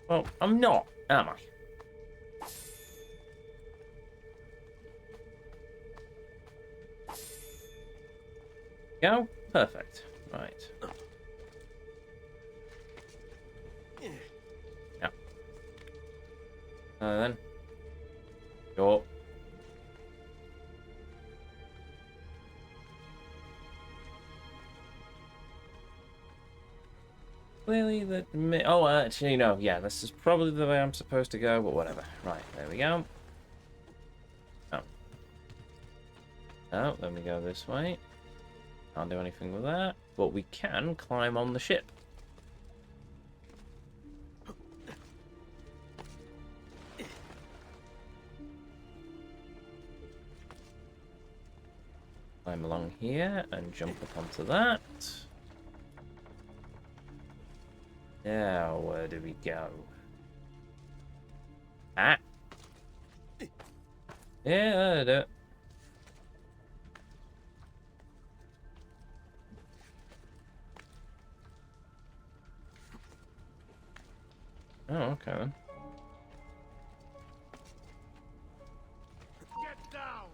Speaker 1: Well, I'm not, am I? Go? Perfect. Right. Yeah. Then. Go. Clearly that... Oh, actually, no. Yeah, this is probably the way I'm supposed to go, but whatever. Right, there we go. Oh. Oh, let me go this way. Can't do anything with that, but we can climb on the ship. Climb along here and jump up onto that. Now, where do we go? Ah! Yeah, that'll do it. Oh, okay then.
Speaker 9: Get down.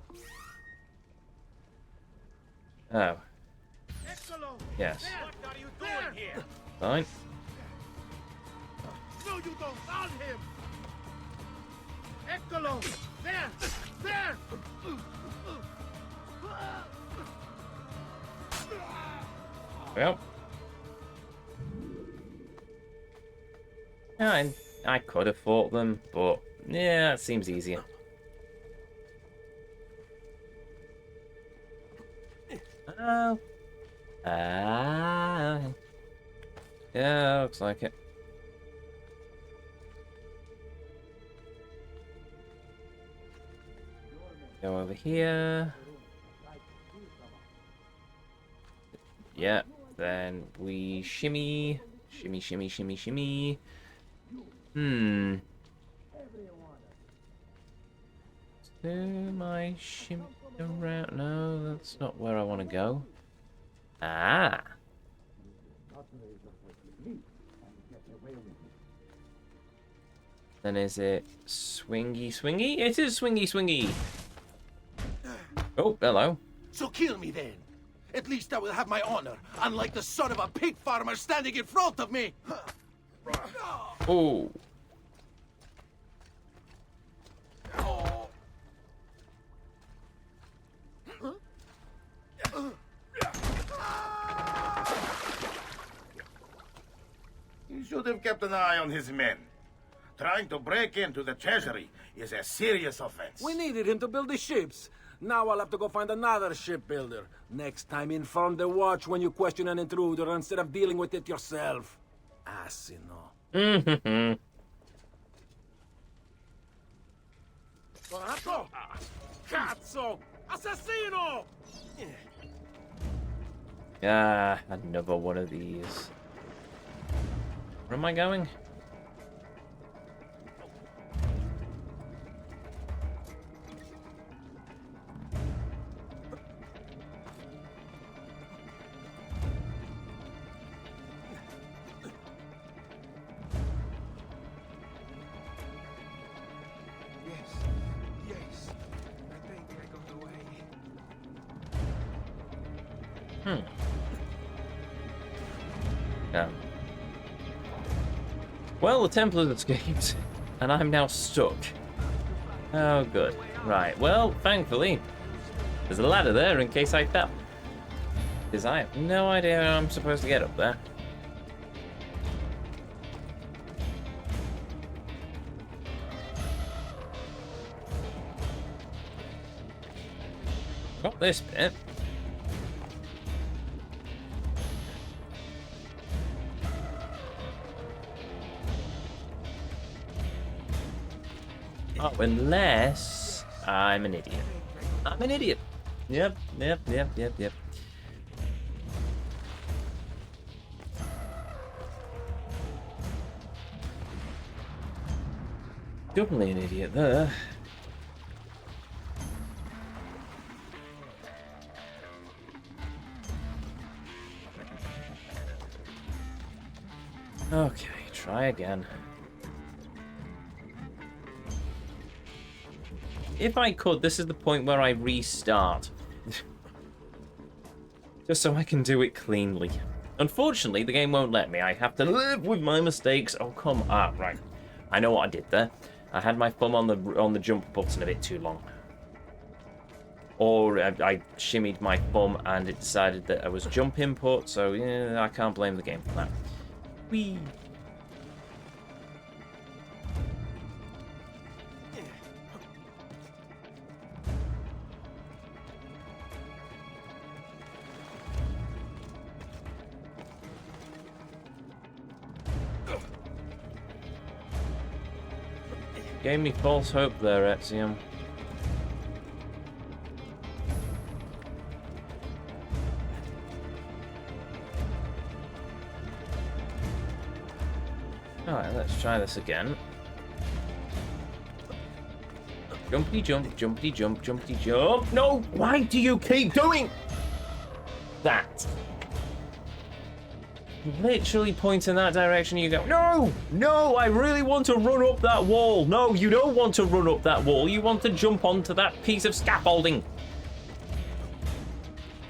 Speaker 1: Oh.
Speaker 9: Eccolo.
Speaker 1: Yes.
Speaker 9: What are you doing here?
Speaker 1: Fine.
Speaker 9: No, you don't. On him. Eccolo. There. There.
Speaker 1: Well. Yeah, I could have fought them, but yeah, it seems easier. Oh. Ah. Yeah, looks like it. Go over here. Yeah, then we shimmy. Shimmy, shimmy, shimmy, shimmy. Am I shimmy around? No, that's not where I want to go. Ah. Then is it swingy, swingy? It is swingy, swingy. Oh, hello.
Speaker 9: So kill me then. At least I will have my honor, unlike the son of a pig farmer standing in front of me.
Speaker 1: Oh.
Speaker 13: He should have kept an eye on his men. Trying to break into the treasury is a serious offense.
Speaker 10: We needed him to build the ships. Now I'll have to go find another shipbuilder. Next time, inform the watch when you question an intruder instead of dealing with it yourself. Asino. Cazzo! Cazzo! Assassino!
Speaker 1: Ah, another one of these. Where am I going? Yeah. Well, the Templars escaped, and I'm now stuck. Oh, good. Right, well, thankfully, there's a ladder there in case I fell. Because I have no idea how I'm supposed to get up there. Got this bit. Oh, unless I'm an idiot. I'm an idiot. Yep. Definitely an idiot there. Okay, try again. If I could, this is the point where I restart. Just so I can do it cleanly. Unfortunately, the game won't let me. I have to live with my mistakes. Oh, come on. Right. I know what I did there. I had my thumb on the jump button a bit too long. Or I shimmied my thumb and it decided that I was jump input, so yeah, I can't blame the game for that. Whee! Gave me false hope there, Ezio. Alright, let's try this again. Jumpity jump, jumpity jump, jumpity jump. No! Why do you keep doing that? literally point in that direction, you go, no, no, I really want to run up that wall. No, you don't want to run up that wall. You want to jump onto that piece of scaffolding.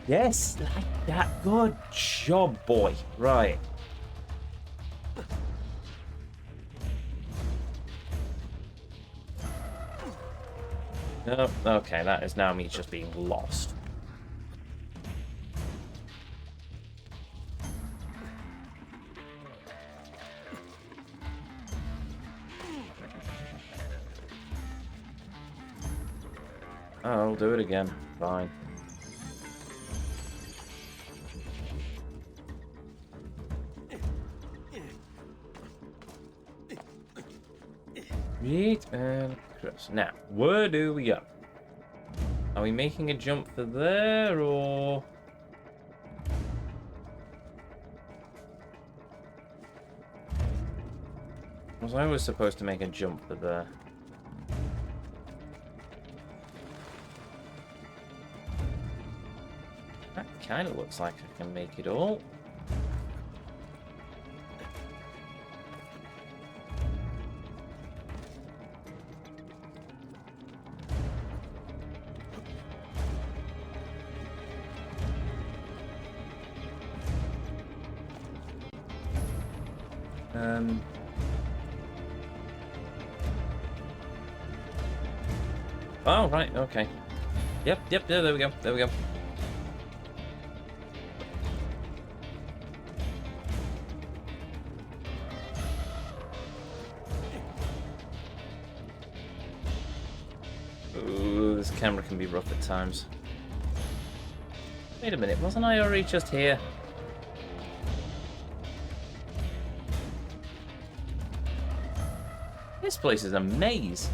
Speaker 1: Yes, like that. Good job, boy. Right. Oh, okay, that is now me just being lost. Oh, I'll do it again. Fine. Meat and cross. Now, where do we go? Are we making a jump for there, or... Was I always supposed to make a jump for there? That kind of looks like I can make it all. Oh, right, okay. Yep, yeah, there we go, there we go. Ooh, this camera can be rough at times. Wait a minute, wasn't I already just here? This place is a maze.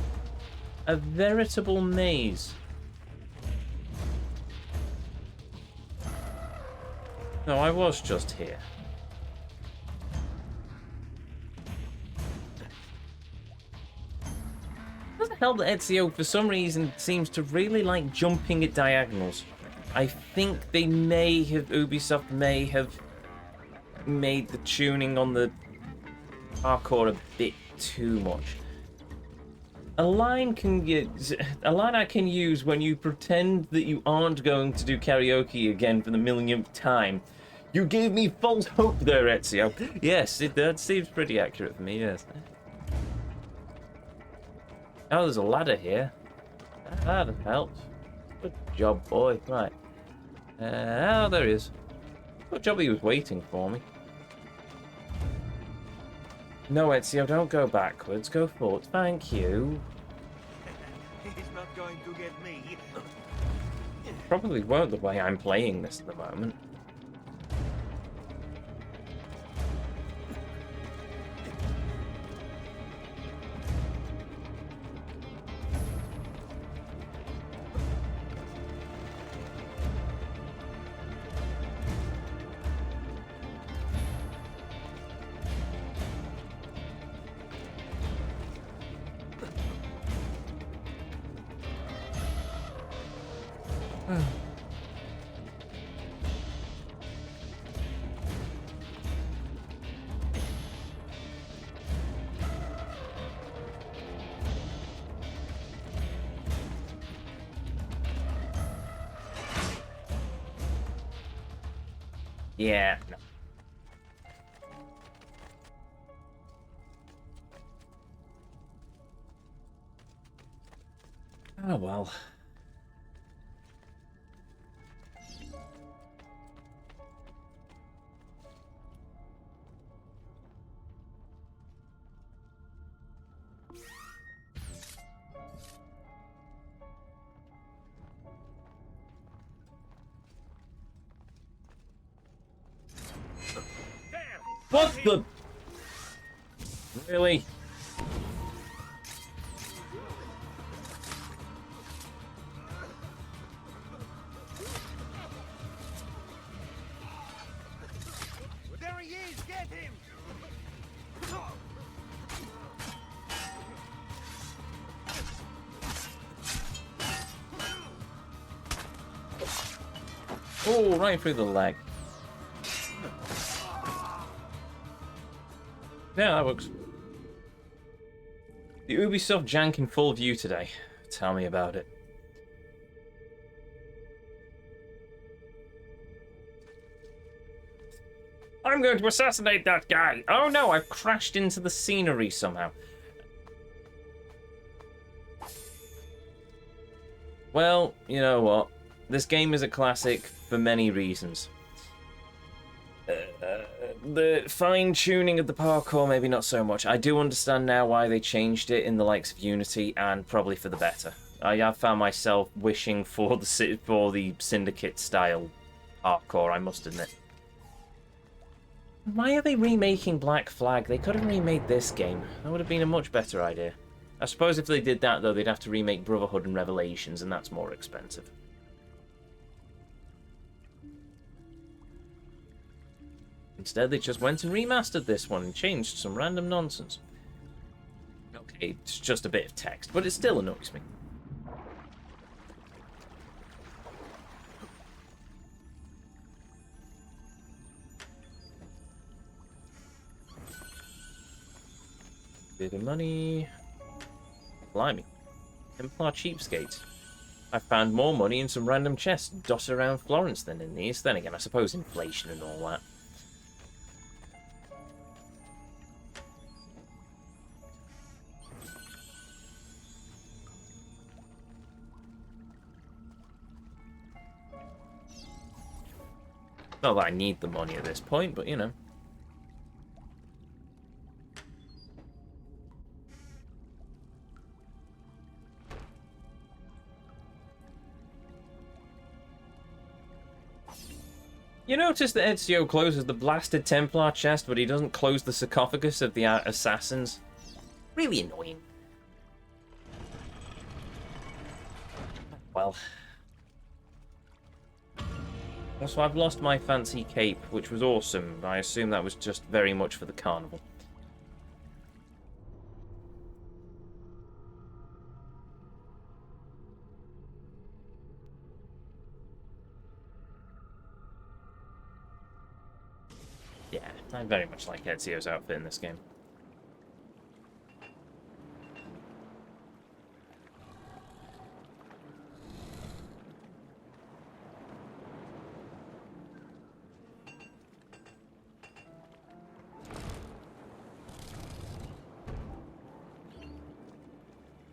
Speaker 1: A veritable maze. No, I was just here. What the hell, Ezio, for some reason, seems to really like jumping at diagonals. I think they may have, Ubisoft may have made the tuning on the parkour a bit too much. A line I can use when you pretend that you aren't going to do karaoke again for the millionth time. You gave me false hope there, Ezio. Yes, that seems pretty accurate for me, yes. Oh, there's a ladder here. That helps. Good job, boy. Right. Oh, there he is. Good job he was waiting for me. No, Ezio, don't go backwards. Go forward. Thank you.
Speaker 14: He's not going to get me.
Speaker 1: Probably won't the way I'm playing this at the moment. Yeah, no. Oh well. What the? Really?
Speaker 14: There he is! Get him!
Speaker 1: Oh, right through the leg. Yeah, that works. The Ubisoft jank in full view today. Tell me about it. I'm going to assassinate that guy! Oh no, I've crashed into the scenery somehow. Well, you know what? This game is a classic for many reasons. The fine-tuning of the parkour, maybe not so much. I do understand now why they changed it in the likes of Unity, and probably for the better. I have found myself wishing for the Syndicate-style parkour, I must admit. Why are they remaking Black Flag? They could have remade this game. That would have been a much better idea. I suppose if they did that, though, they'd have to remake Brotherhood and Revelations, and that's more expensive. Instead, they just went and remastered this one and changed some random nonsense. Okay, it's just a bit of text, but it still annoys me. Bit of money. Blimey. Templar cheapskates. I found more money in some random chests dotted around Florence than in these. Then again, I suppose inflation and all that. Not that I need the money at this point, but you know. You notice that Ezio closes the blasted Templar chest, but he doesn't close the sarcophagus of the assassins? Really annoying. Well. Also, I've lost my fancy cape, which was awesome. I assume that was just very much for the carnival. Yeah, I very much like Ezio's outfit in this game.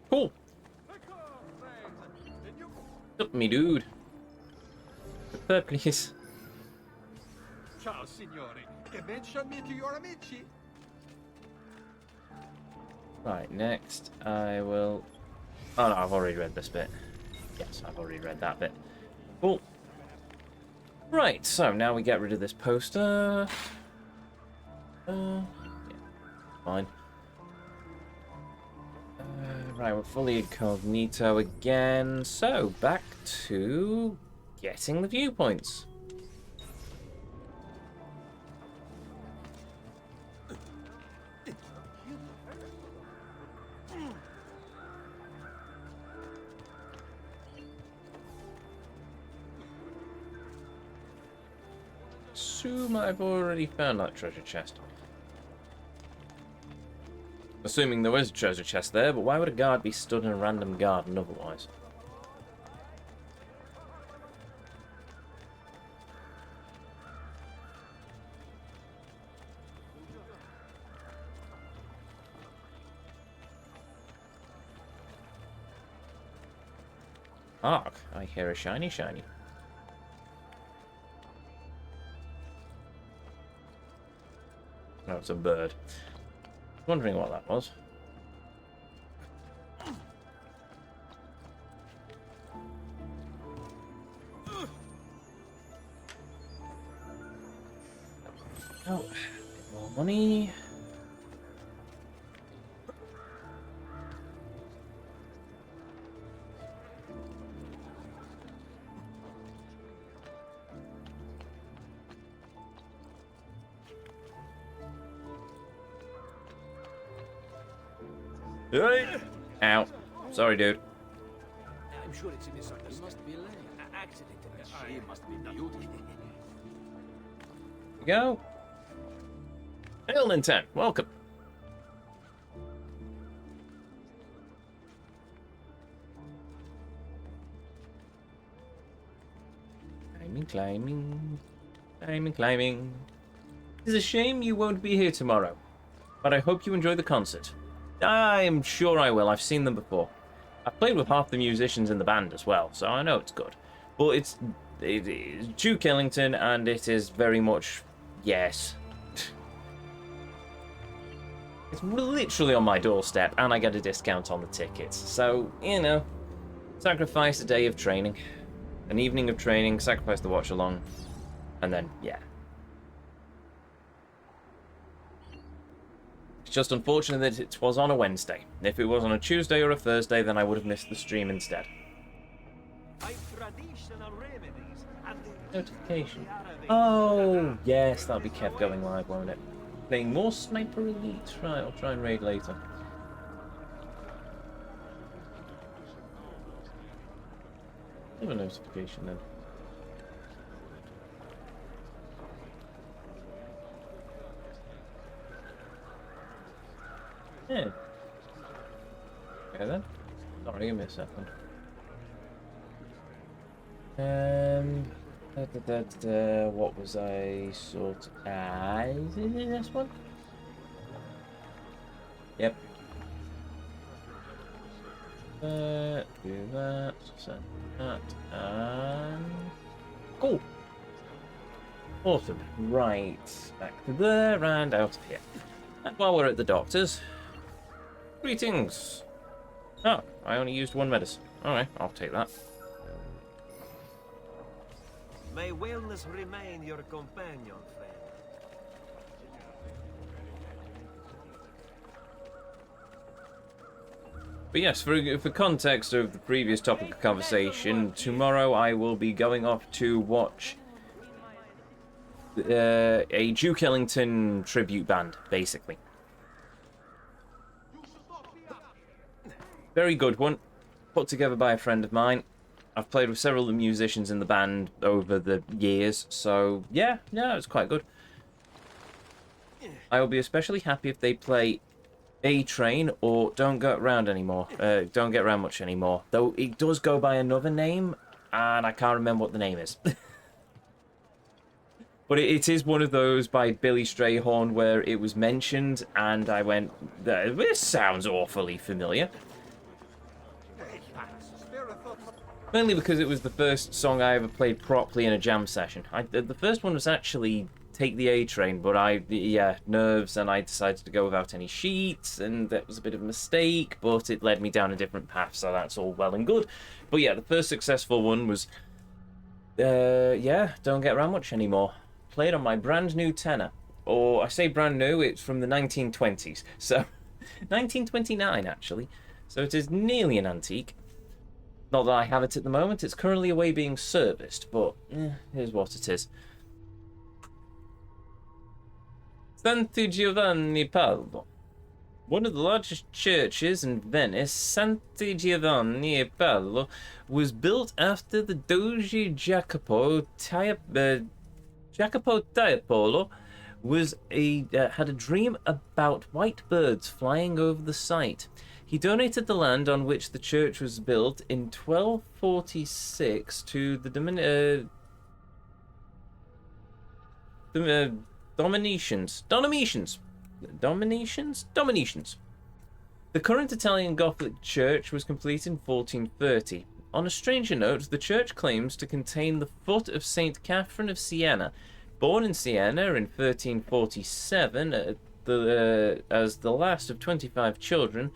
Speaker 1: Cool. Up me, dude. Please.
Speaker 12: Ciao, signore. Che mention me to your amici.
Speaker 1: Right, next I will... Oh no, I've already read this bit. Yes, I've already read that bit. Cool. Right, so now we get rid of this poster. Yeah, fine. Right, we're fully incognito again. So, back to getting the viewpoints. Assume I've already found that treasure chest. Assuming there was a treasure chest there, but why would a guard be stood in a random garden otherwise? Hark, I hear a shiny shiny. No, it's a bird. Wondering what that was. Oh, a bit more money. Ow. Sorry, dude.
Speaker 10: I'm sure it's a misunderstanding. It must be an accident. She must be beautiful.
Speaker 1: Go. Hail Nintendo, welcome. climbing, climbing, climbing. It's a shame you won't be here tomorrow, but I hope you enjoy the concert. I'm sure I will. I've seen them before. I've played with half the musicians in the band as well, so I know it's good. But it is Duke Ellington, and it is very much yes. It's literally on my doorstep, and I get a discount on the tickets. So, you know, sacrifice a day of training, an evening of training, sacrifice the watch along, and then, yeah. It's just unfortunate that it was on a Wednesday. If it was on a Tuesday or a Thursday, then I would have missed the stream instead. Notification. Oh, yes, that'll be kept going live, won't it? Playing more Sniper Elite. Right, I'll try and raid later. Have a notification then. Yeah. Okay then. Sorry, give me a second. What was I sort of... Is it this one? Yep. Do that, set that, and... Cool! Awesome. Right, back to there and out of here. And while we're at the doctor's... Greetings! Oh, I only used one medicine. Alright, I'll take that.
Speaker 14: May wellness remain your companion, friend.
Speaker 1: But yes, for context of the previous topic of conversation, tomorrow I will be going off to watch a Duke Ellington tribute band, basically. Very good one, put together by a friend of mine. I've played with several of the musicians in the band over the years, so yeah, it's quite good. I will be especially happy if they play A Train or Don't Get Around anymore. Don't Get Around much anymore. Though it does go by another name, and I can't remember what the name is. But it is one of those by Billy Strayhorn where it was mentioned, and I went, this sounds awfully familiar. Mainly because it was the first song I ever played properly in a jam session. The first one was actually Take the A Train, but nerves, and I decided to go without any sheets, and that was a bit of a mistake, but it led me down a different path, so that's all well and good. But yeah, the first successful one was, Don't Get Around Much Anymore. Played on my brand new tenor. Or, I say brand new, it's from the 1920s. So, 1929 actually. So it is nearly an antique. Not that I have it at the moment, it's currently away being serviced, but here's what it is. Santi Giovanni Paolo. One of the largest churches in Venice, Santi Giovanni Paolo, was built after the Doge Jacopo Tiepolo had a dream about white birds flying over the site. He donated the land on which the church was built in 1246 to the Dominians. The current Italian Gothic church was complete in 1430. On a stranger note, the church claims to contain the foot of Saint Catherine of Siena. Born in Siena in 1347, as the last of 25 children,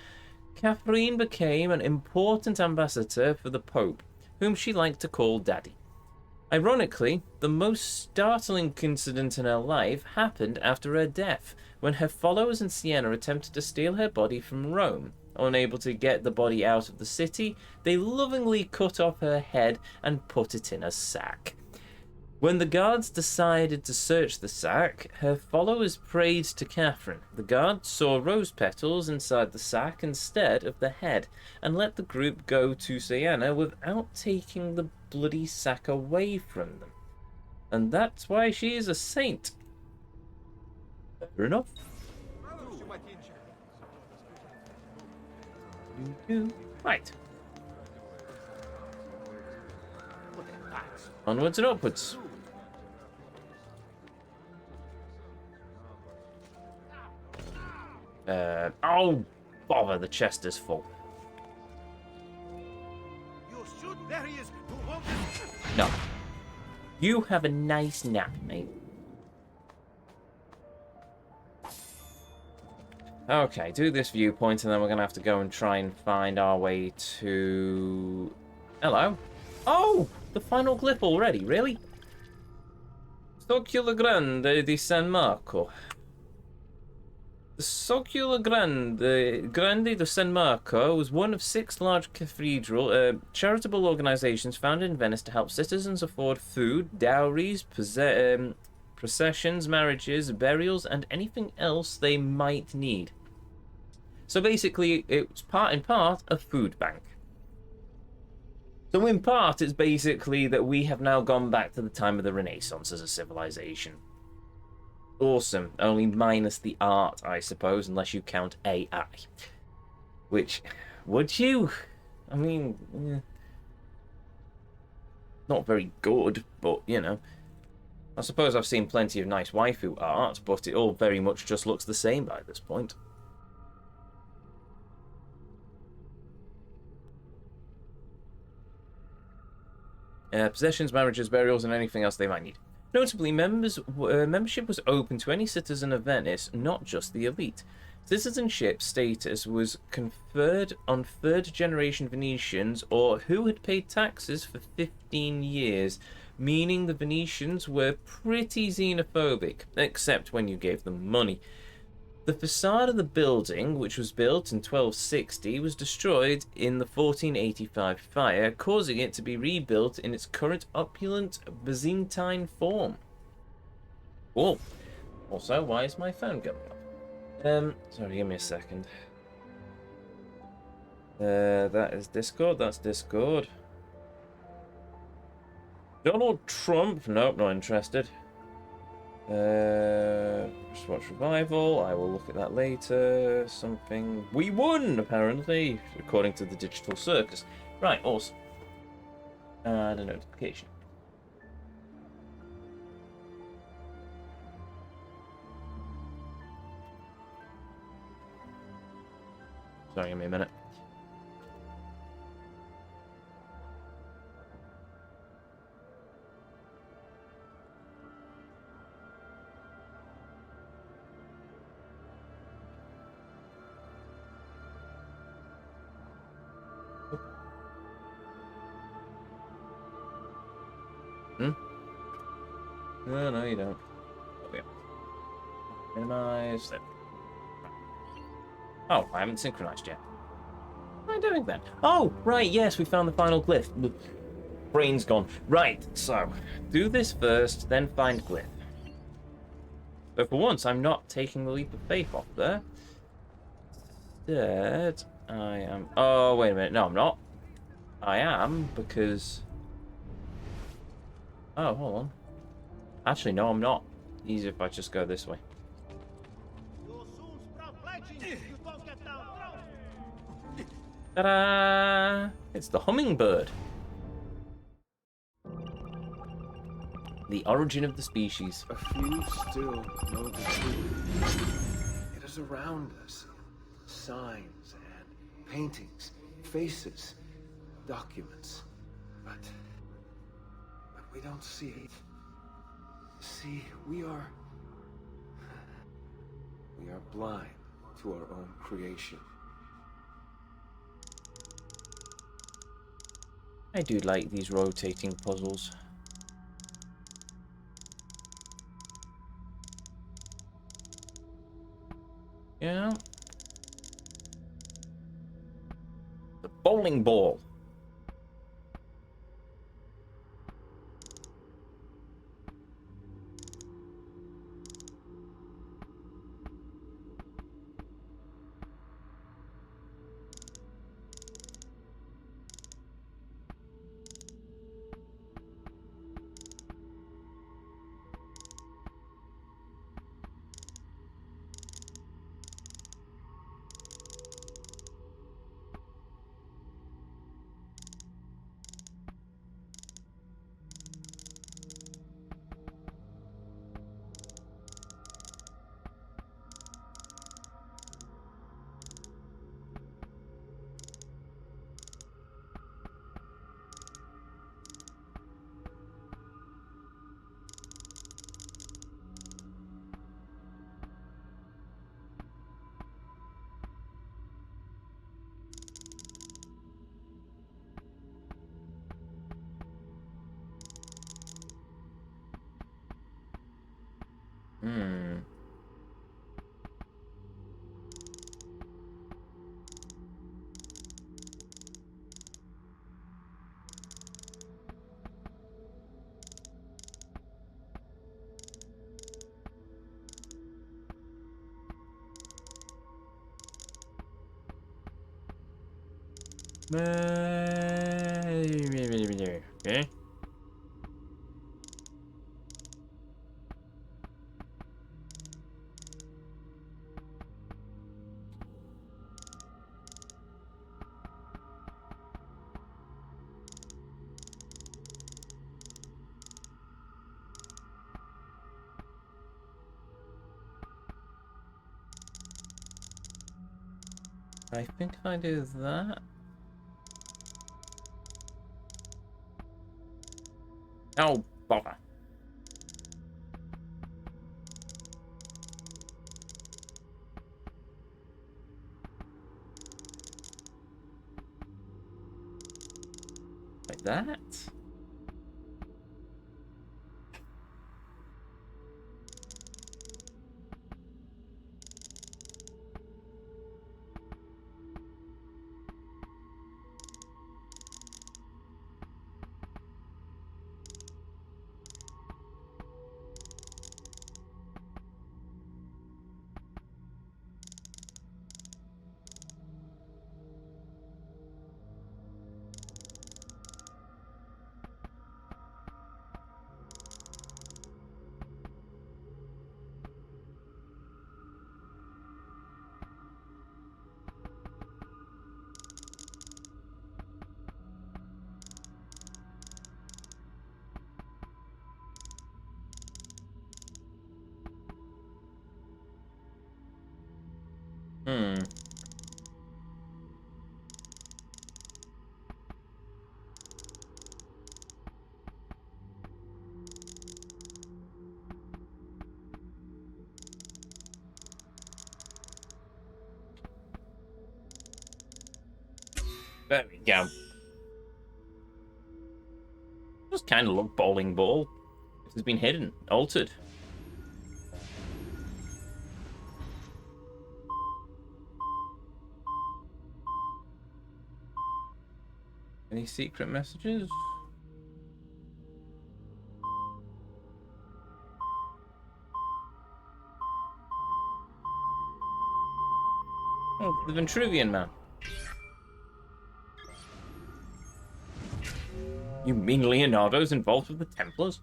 Speaker 1: Catherine became an important ambassador for the Pope, whom she liked to call Daddy. Ironically, the most startling incident in her life happened after her death, when her followers in Siena attempted to steal her body from Rome. Unable to get the body out of the city, they lovingly cut off her head and put it in a sack. When the guards decided to search the sack, her followers prayed to Catherine. The guards saw rose petals inside the sack instead of the head, and let the group go to Siena without taking the bloody sack away from them. And that's why she is a saint. Fair enough. Right.
Speaker 3: Look at that.
Speaker 1: Onwards and upwards. Oh, bother, the chest is full.
Speaker 13: There he is.
Speaker 1: No. You have a nice nap, mate. Okay, do this viewpoint, and then we're going to have to go and try and find our way to... Hello? Oh! The final glyph already, really? Socula Grande di San Marco. The Socula Grande di San Marco was one of 6 large charitable organizations founded in Venice to help citizens afford food, dowries, processions, marriages, burials, and anything else they might need. So basically, it's in part a food bank. So in part, it's basically that we have now gone back to the time of the Renaissance as a civilization. Awesome. Only minus the art, I suppose, unless you count AI. Which, would you? I mean, not very good, but, you know. I suppose I've seen plenty of nice waifu art, but it all very much just looks the same by this point. Possessions, marriages, burials, and anything else they might need. Notably, membership was open to any citizen of Venice, not just the elite. Citizenship status was conferred on third-generation Venetians or who had paid taxes for 15 years, meaning the Venetians were pretty xenophobic, except when you gave them money. The facade of the building, which was built in 1260, was destroyed in the 1485 fire, causing it to be rebuilt in its current opulent Byzantine form. Cool. Also, why is my phone going up? Sorry, give me a second. That is Discord, that's Discord. Donald Trump? Nope, not interested. Just watch Revival. I will look at that later. Something. We won, apparently, according to the Digital Circus. Right, awesome. And a notification. Sorry, give me a minute. No, you don't. Oh, yeah. Minimize it. Oh, I haven't synchronized yet. What am I doing then? Oh, right, yes, we found the final glyph. Brain's gone. Right, so, do this first, then find glyph. So for once, I'm not taking the leap of faith off there. Instead, I am... Oh, wait a minute. No, I'm not. I am, because... Oh, hold on. Actually, no, I'm not. Easier if I just go this way. Ta-da! It's the hummingbird. The origin of the species.
Speaker 4: A few still know the truth. It is around us. Signs and paintings, faces, documents. But we don't see it. See, we are blind to our own creation.
Speaker 1: I do like these rotating puzzles. Yeah. The bowling ball. Okay. I think if I do that. Oh, bother. Like that? Hmm. There we go. Just kind of look bowling ball. It has been hidden, altered. Any secret messages? Oh, the Ventruvian man. You mean Leonardo's involved with the Templars?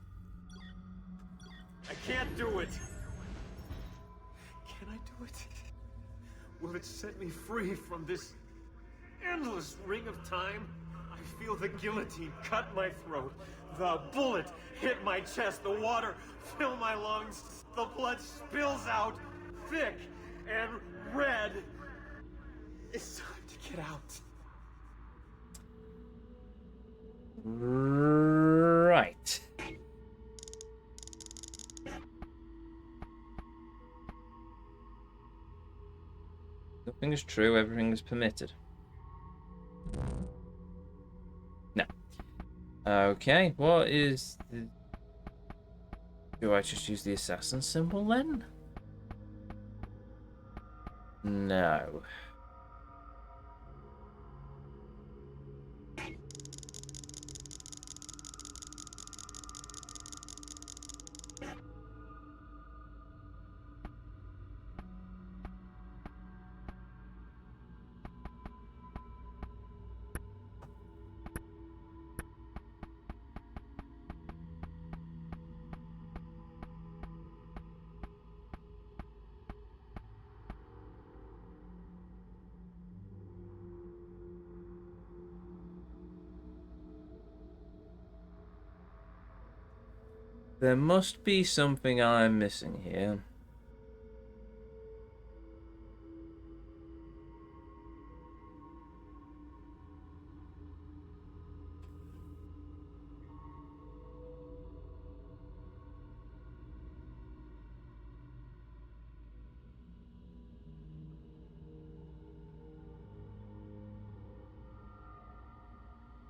Speaker 15: I can't do it. Can I do it? Will it set me free from this endless ring of time? I feel the guillotine cut my throat. The bullet hit my chest. The water fill my lungs. The blood spills out thick and red. It's time to get out.
Speaker 1: Right. Nothing is true, everything is permitted. No. Okay, what is the... Do I just use the assassin symbol then? No. There must be something I'm missing here.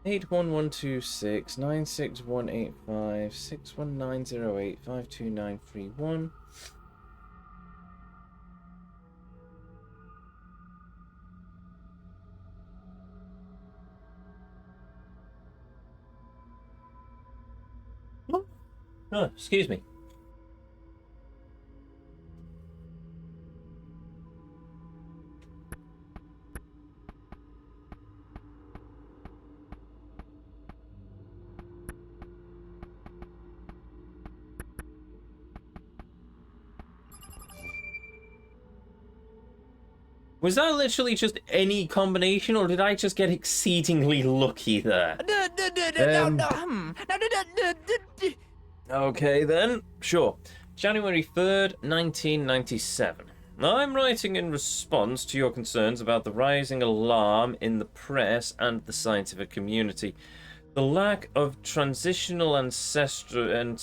Speaker 1: Eight 1126 96185 61908 52931. Oh, excuse me. Was that literally just any combination, or did I just get exceedingly lucky there? Okay then, sure. January 3rd, 1997. I'm writing in response to your concerns about the rising alarm in the press and the scientific community. The lack of transitional ancestor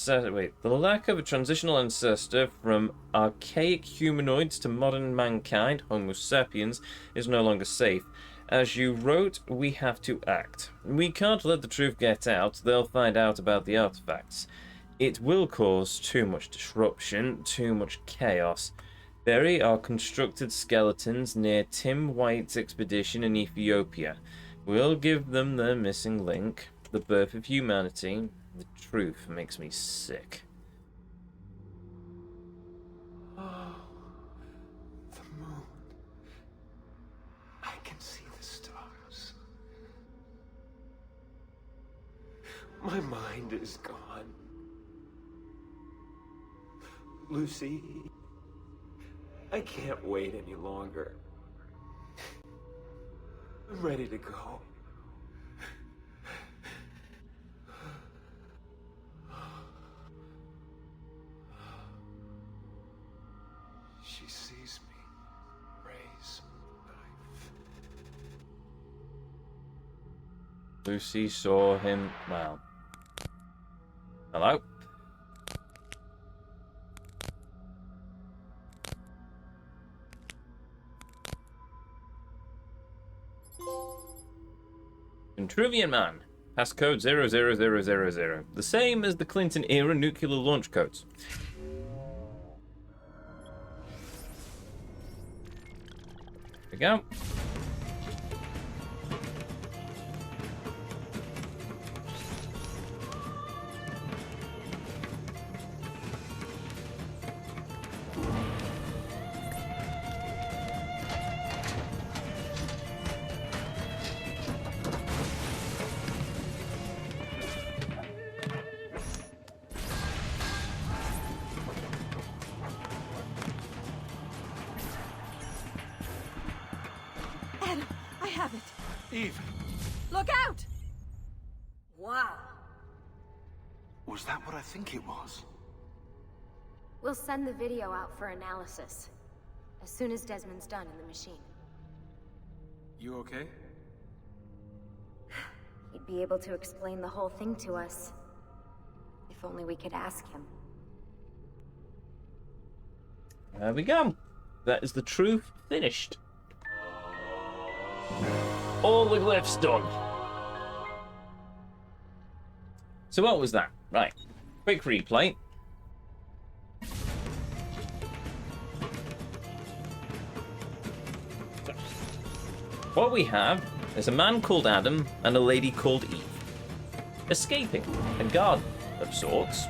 Speaker 1: from archaic humanoids to modern mankind, Homo sapiens, is no longer safe. As you wrote, we have to act. We can't let the truth get out. They'll find out about the artifacts. It will cause too much disruption, too much chaos. Bury our constructed skeletons near Tim White's expedition in Ethiopia. We'll give them their missing link. The birth of humanity. The truth makes me sick.
Speaker 15: Oh, the moon. I can see the stars. My mind is gone. Lucy, I can't wait any longer. I'm ready to go. She sees me raise the knife.
Speaker 1: Lucy saw him. Well. Hello? Intruvian Man. Passcode 00000. The same as the Clinton-era nuclear launch codes. There we go.
Speaker 2: Adam, I have it.
Speaker 9: Eve,
Speaker 2: Look out!
Speaker 11: Wow.
Speaker 9: was that what I think it was?
Speaker 16: We'll send the video out for analysis as soon as Desmond's done in the machine.
Speaker 10: You okay?
Speaker 16: He'd be able to explain the whole thing to us. If only we could ask him.
Speaker 1: There we go. That is the truth finished. All the glyphs done. So what was that? Right. Quick replay. So, what we have is a man called Adam and a lady called Eve. Escaping a garden of sorts.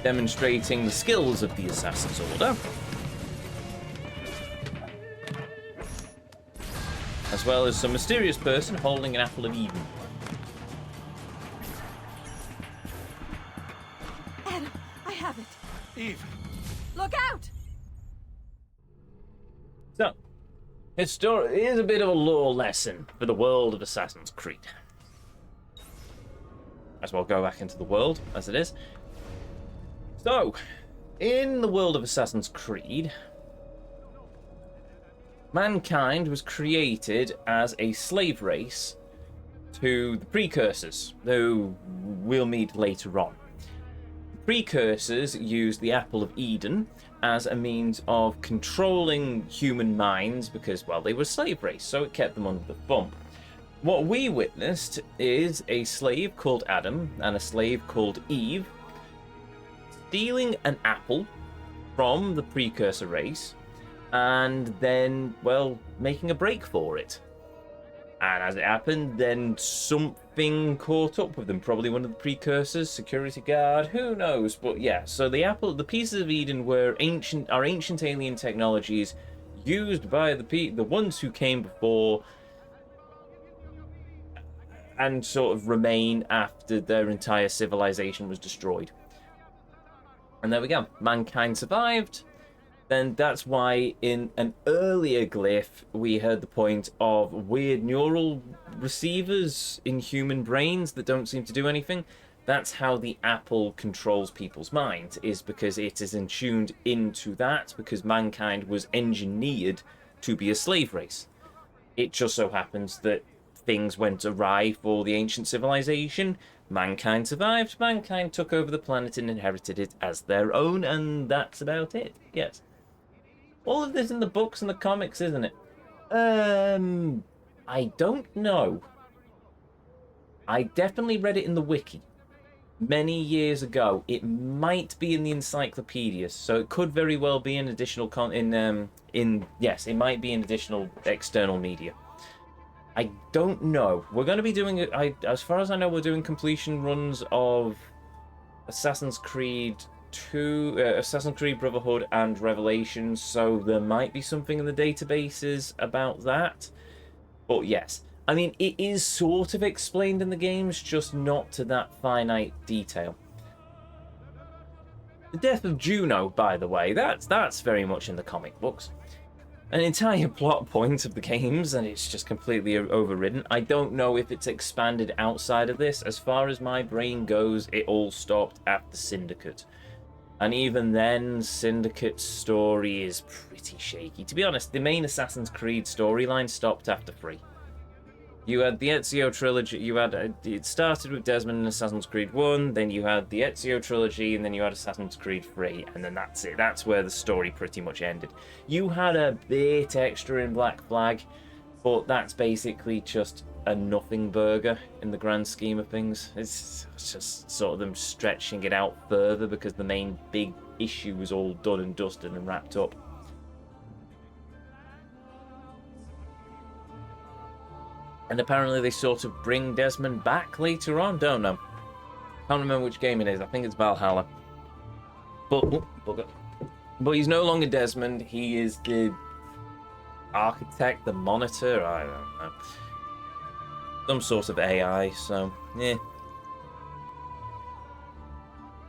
Speaker 1: Demonstrating the skills of the Assassin's Order. As well as some mysterious person holding an apple of Eden.
Speaker 2: Adam, I have it.
Speaker 9: Eve.
Speaker 2: Look out!
Speaker 1: So, here's a bit of a lore lesson for the world of Assassin's Creed. As well go back into the world as it is. So, in the world of Assassin's Creed, mankind was created as a slave race to the precursors, who we'll meet later on. The precursors used the Apple of Eden as a means of controlling human minds because, well, they were a slave race, so it kept them under the thumb. What we witnessed is a slave called Adam and a slave called Eve stealing an apple from the precursor race and then, well, making a break for it. And as it happened, then something caught up with them. Probably one of the precursors, security guard, who knows? But yeah, so the pieces of Eden were ancient alien technologies used by the ones who came before and sort of remain after their entire civilization was destroyed. And there we go. Mankind survived. then that's why in an earlier glyph we heard the point of weird neural receivers in human brains that don't seem to do anything. That's how the apple controls people's minds, is because it is tuned into that, because mankind was engineered to be a slave race. It just so happens that things went awry for the ancient civilization. Mankind survived, mankind took over the planet and inherited it as their own, and that's about it. Yes. All of this in the books and the comics, isn't it? I don't know. I definitely read it in the wiki many years ago. It might be in the encyclopedias, so it could very well be an additional yes, it might be an additional external media. I don't know. We're going to be doing it. As far as I know, we're doing completion runs of Assassin's Creed 2, Assassin's Creed Brotherhood and Revelations, so there might be something in the databases about that. But yes, I mean, it is sort of explained in the games, just not to that finite detail. The death of Juno, by the way, that's very much in the comic books. An entire plot point of the games, and it's just completely overridden. I don't know if it's expanded outside of this. As far as my brain goes, it all stopped after Syndicate. And even then, Syndicate's story is pretty shaky. To be honest, the main Assassin's Creed storyline stopped after 3. You had the Ezio trilogy, it started with Desmond in Assassin's Creed 1, then you had the Ezio trilogy, and then you had Assassin's Creed 3, and then that's it. That's where the story pretty much ended. You had a bit extra in Black Flag, but that's basically just a nothing burger in the grand scheme of things. It's just sort of them stretching it out further because the main big issue was all done and dusted and wrapped up. And apparently they sort of bring Desmond back later on. Don't know. Can't remember which game it is. I think it's Valhalla. But he's no longer Desmond. He is the architect, the monitor. I don't know. Some sort of AI. So yeah.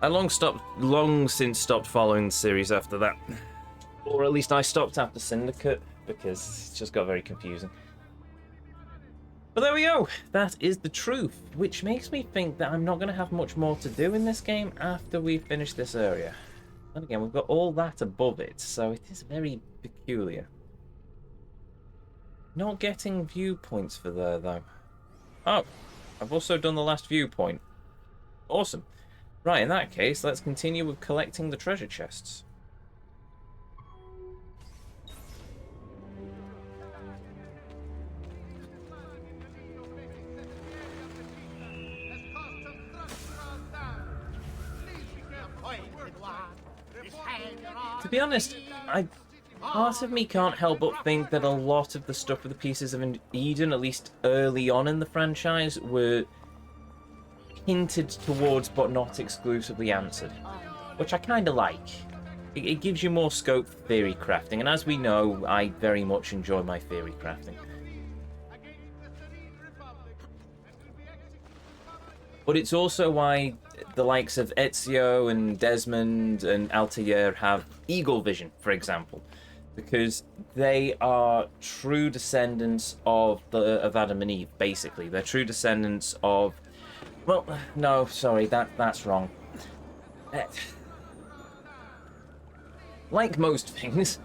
Speaker 1: I long since stopped following the series after that, or at least I stopped after Syndicate because it just got very confusing. But there we go, that is the truth, which makes me think that I'm not going to have much more to do in this game after we finish this area. And again, we've got all that above it, so it is very peculiar. Not getting viewpoints for there, though. Oh, I've also done the last viewpoint. Awesome. Right, in that case, let's continue with collecting the treasure chests. To be honest, part of me can't help but think that a lot of the stuff with the Pieces of Eden, at least early on in the franchise, were hinted towards but not exclusively answered, which I kind of like. It gives you more scope for theory crafting, and as we know, I very much enjoy my theory crafting. But it's also why the likes of Ezio and Desmond and Altair have eagle vision, for example, because they are true descendants of Adam and Eve. Basically, they're true descendants of. Well, no, sorry, that's wrong. Like most things,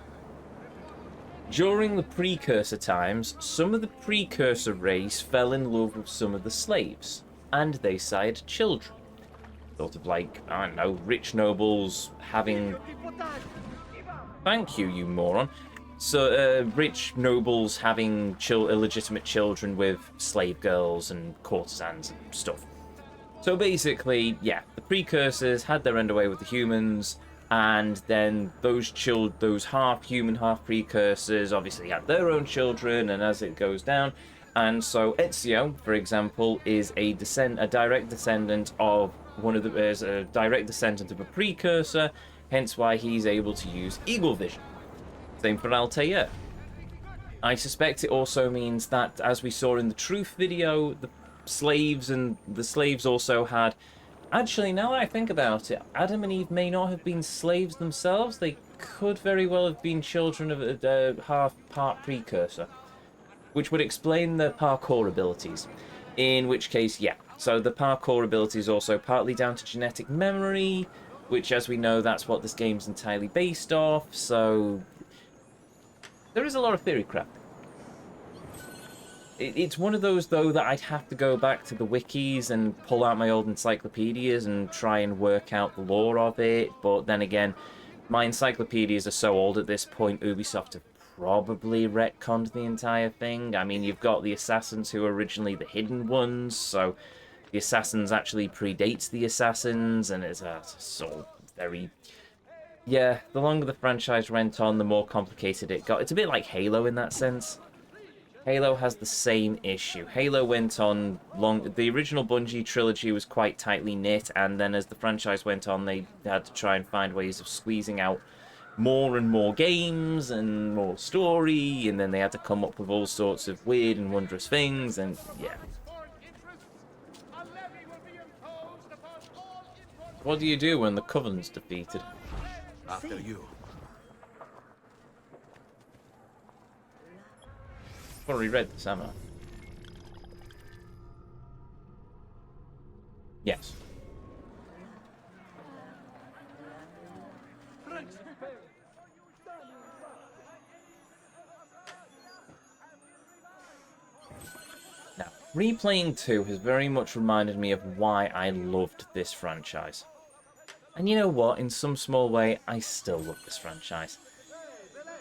Speaker 1: during the precursor times, some of the precursor race fell in love with some of the slaves, and they sired children. Sort of like, I don't know, rich nobles having... Thank you, you moron. So, rich nobles having illegitimate children with slave girls and courtesans and stuff. So basically, yeah, the precursors had their end away with the humans, and then those half-human, half-precursors obviously had their own children, and as it goes down... And so Ezio, for example, is a direct descendant of a direct descendant of a precursor, hence why he's able to use eagle vision. Same for Altair. I suspect it also means that, as we saw in the Truth video, the slaves also had Actually, now that I think about it, Adam and Eve may not have been slaves themselves. They could very well have been children of a half-part precursor, which would explain the parkour abilities. In which case, yeah. So the parkour ability is also partly down to genetic memory, which, as we know, that's what this game's entirely based off. So there is a lot of theory crap. It's one of those, though, that I'd have to go back to the wikis and pull out my old encyclopedias and try and work out the lore of it. But then again, my encyclopedias are so old at this point, Ubisoft have probably retconned the entire thing. I mean, you've got the Assassins who were originally the hidden ones, so the Assassins actually predates the Assassins, and it's so very... Yeah, the longer the franchise went on, the more complicated it got. It's a bit like Halo in that sense. Halo has the same issue. Halo went on long... The original Bungie trilogy was quite tightly knit, and then as the franchise went on, they had to try and find ways of squeezing out more and more games and more story, and then they had to come up with all sorts of weird and wondrous things, and yeah. What do you do when the Covenant's defeated?
Speaker 10: After you.
Speaker 1: I've already read this, haven't I? Yes. Now, replaying 2 has very much reminded me of why I loved this franchise. And you know what? In some small way, I still love this franchise.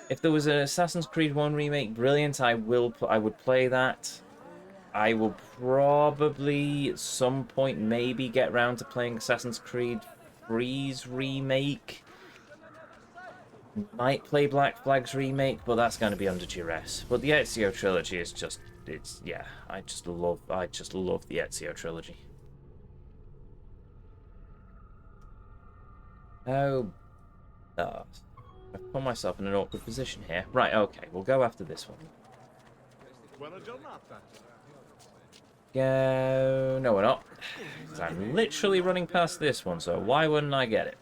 Speaker 1: If there was an Assassin's Creed 1 remake, brilliant, I would play that. I will probably, at some point, maybe get round to playing Assassin's Creed 3's remake. Might play Black Flag's remake, but that's going to be under duress. But the Ezio trilogy is just, yeah, I just love the Ezio trilogy. Oh, I've put myself in an awkward position here. Right, okay, we'll go after this one. Go... No, we're not. 'Cause I'm literally running past this one, so why wouldn't I get it?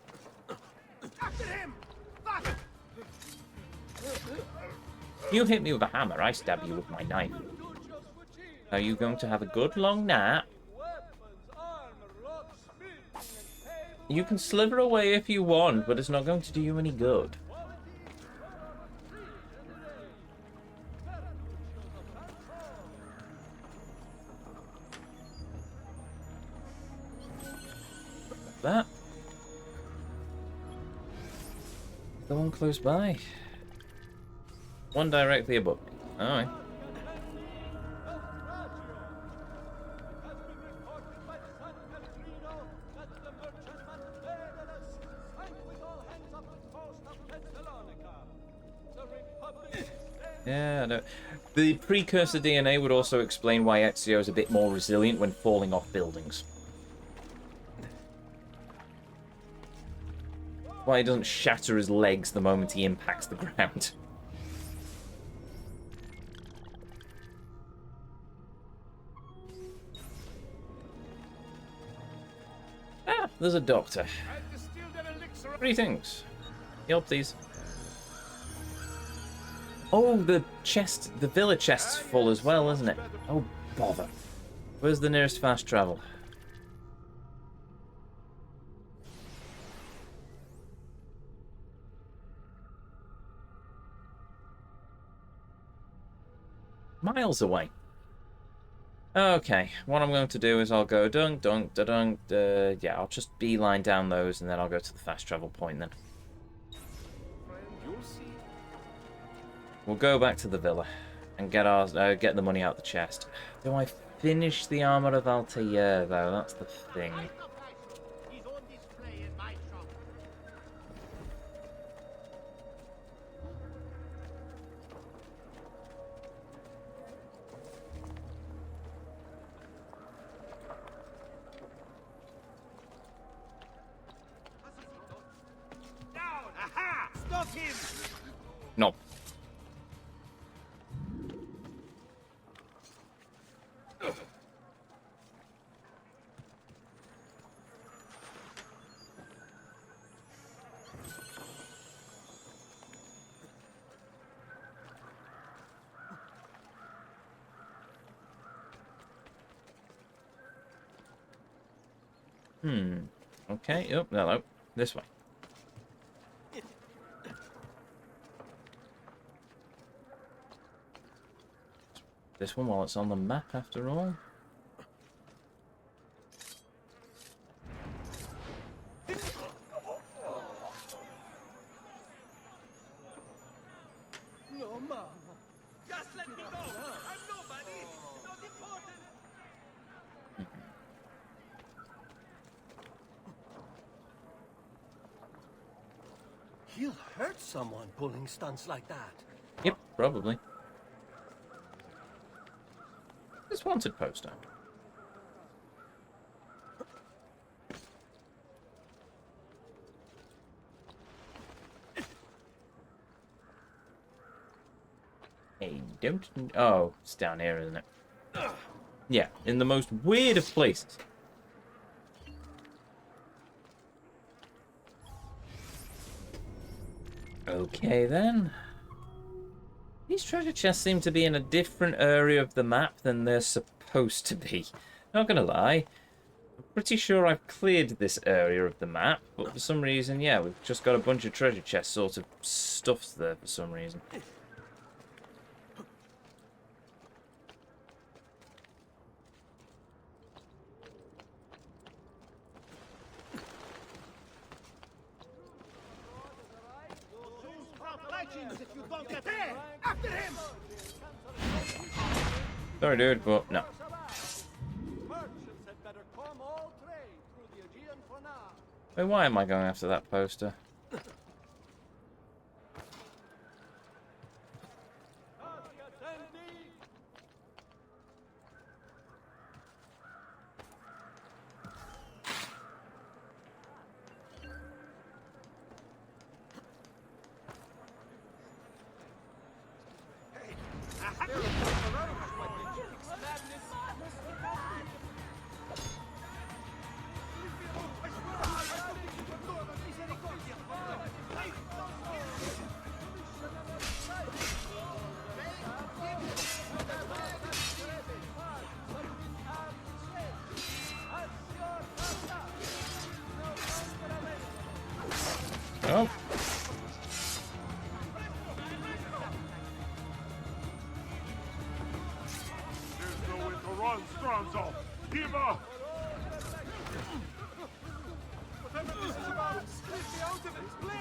Speaker 1: You hit me with a hammer, I stab you with my knife. Are you going to have a good long nap? You can sliver away if you want, but it's not going to do you any good. That. The one close by. One directly above me. Alright. Yeah, no. The precursor DNA would also explain why Ezio is a bit more resilient when falling off buildings. Why he doesn't shatter his legs the moment he impacts the ground. Ah, there's a doctor. Greetings. Help, please. Oh, the chest, the villa chest's full as well, isn't it? Oh, bother. Where's the nearest fast travel? Miles away. Okay, what I'm going to do is I'll go dunk, dunk, da dunk, yeah, I'll just beeline down those and then I'll go to the fast travel point then. We'll go back to the villa and get our get the money out the chest. Do I finish the armor of Altair though? That's the thing. No. Okay, oh, hello. This way. This one while it's on the map, after all.
Speaker 12: No, Mama. Just let me go. I'm nobody. Not important. He'll hurt someone pulling stunts like that.
Speaker 1: Yep, probably. This wanted poster. I don't... Oh, it's down here, isn't it? Yeah, in the most weird of places. Okay, then. These treasure chests seem to be in a different area of the map than they're supposed to be. Not gonna lie. I'm pretty sure I've cleared this area of the map, but for some reason, yeah, we've just got a bunch of treasure chests sort of stuffed there for some reason. Sorry, dude, but no. Wait, why am I going after that poster? Oh.
Speaker 8: There's nowhere to run, Stronzo. Give up.
Speaker 12: Whatever this is about, split me out of it, please.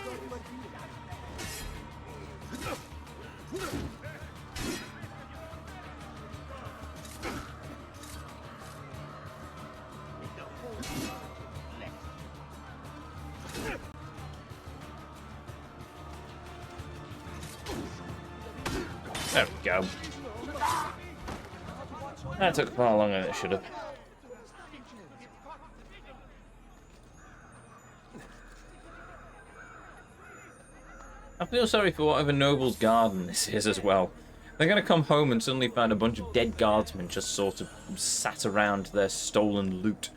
Speaker 1: There we go. That took far longer than it should have. I feel sorry for whatever noble's garden this is as well. They're going to come home and suddenly find a bunch of dead guardsmen just sort of sat around their stolen loot.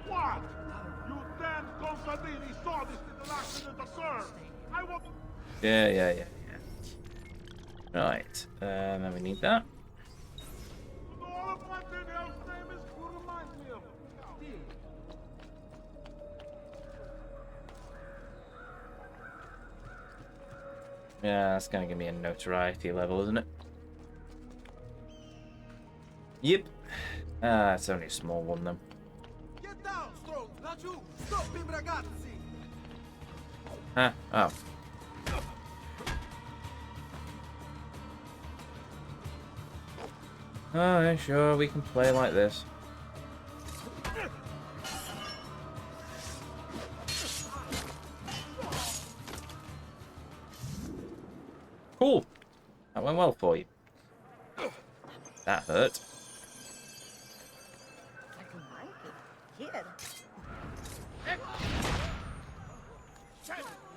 Speaker 8: What? You damn contadini saw this little accident occur. I want...
Speaker 1: Yeah. Right, then we need that.
Speaker 8: All of what the hell's name is who reminds me of Steve.
Speaker 1: Yeah, that's going to give me a notoriety level, isn't it? Yep. Ah, it's only a small one, though.
Speaker 12: Get down, Strong. Not you. Stop him, ragazzi.
Speaker 1: Ah, oh. Alright, sure, we can play like this. Cool. That went well for you. That hurt.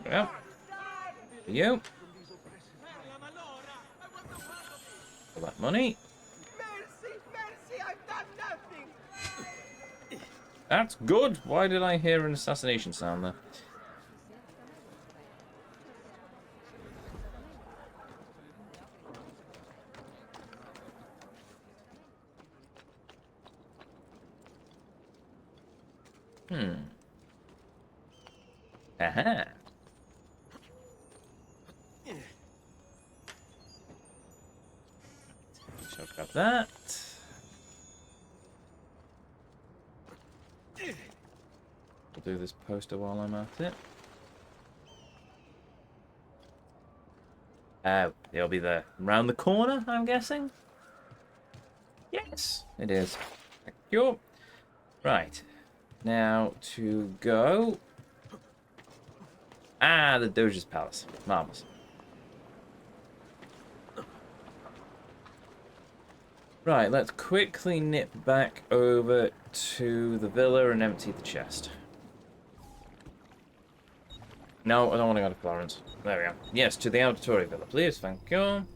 Speaker 1: Well, for you. For that money.
Speaker 12: Mercy, I've done nothing.
Speaker 1: That's good. Why did I hear an assassination sound there? Aha. So grab that. We'll do this poster while I'm at it. Oh, it'll be there. Round the corner, I'm guessing? Yes, it is. Thank you. Right. Now to go. Ah, the Doge's Palace. Marvelous. Right, let's quickly nip back over to the villa and empty the chest. No, I don't want to go to Florence. There we go. Yes, to the Auditore villa, please. Thank you.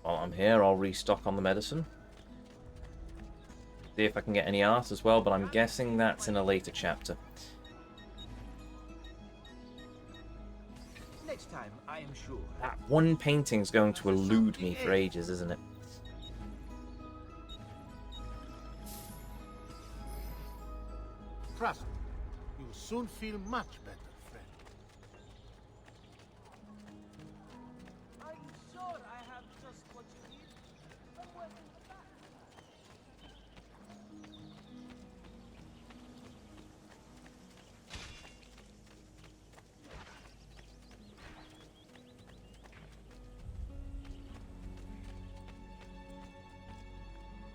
Speaker 1: While I'm here, I'll restock on the medicine. See if I can get any art as well, but I'm guessing that's in a later chapter.
Speaker 17: Next time, I am sure.
Speaker 1: That one painting's going to elude me for ages, isn't it?
Speaker 9: Trust me, you'll soon feel much better, friend.
Speaker 17: Are you sure I have just what you need? Somewhere in the back.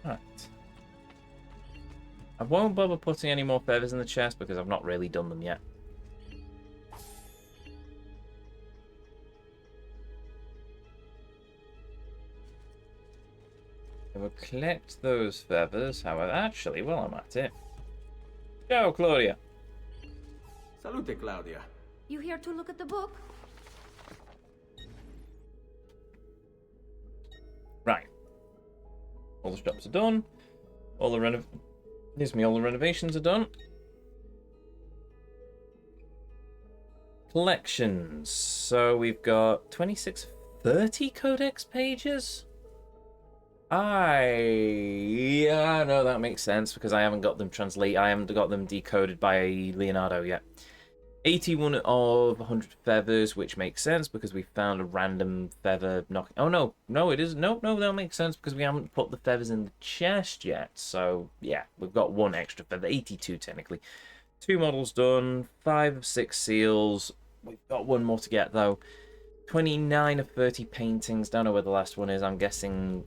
Speaker 1: Right. I won't bother putting any more feathers in the chest because I've not really done them yet. I will collect those feathers, however, actually, while I'm at it. Ciao, Claudia.
Speaker 10: Salute, Claudia.
Speaker 16: You here to look at the book?
Speaker 1: Right. All the shops are done. All the renovations are done. Collections. So we've got 2630 codex pages. Yeah, no, that makes sense because I haven't got them I haven't got them decoded by Leonardo yet. 81 of 100 feathers, which makes sense because we found a random feather knocking. Oh no, it isn't. No, that makes sense because we haven't put the feathers in the chest yet. So yeah, we've got one extra feather, 82 technically. 2 models done, 5 of 6 seals. We've got one more to get though. 29 of 30 paintings. Don't know where the last one is. I'm guessing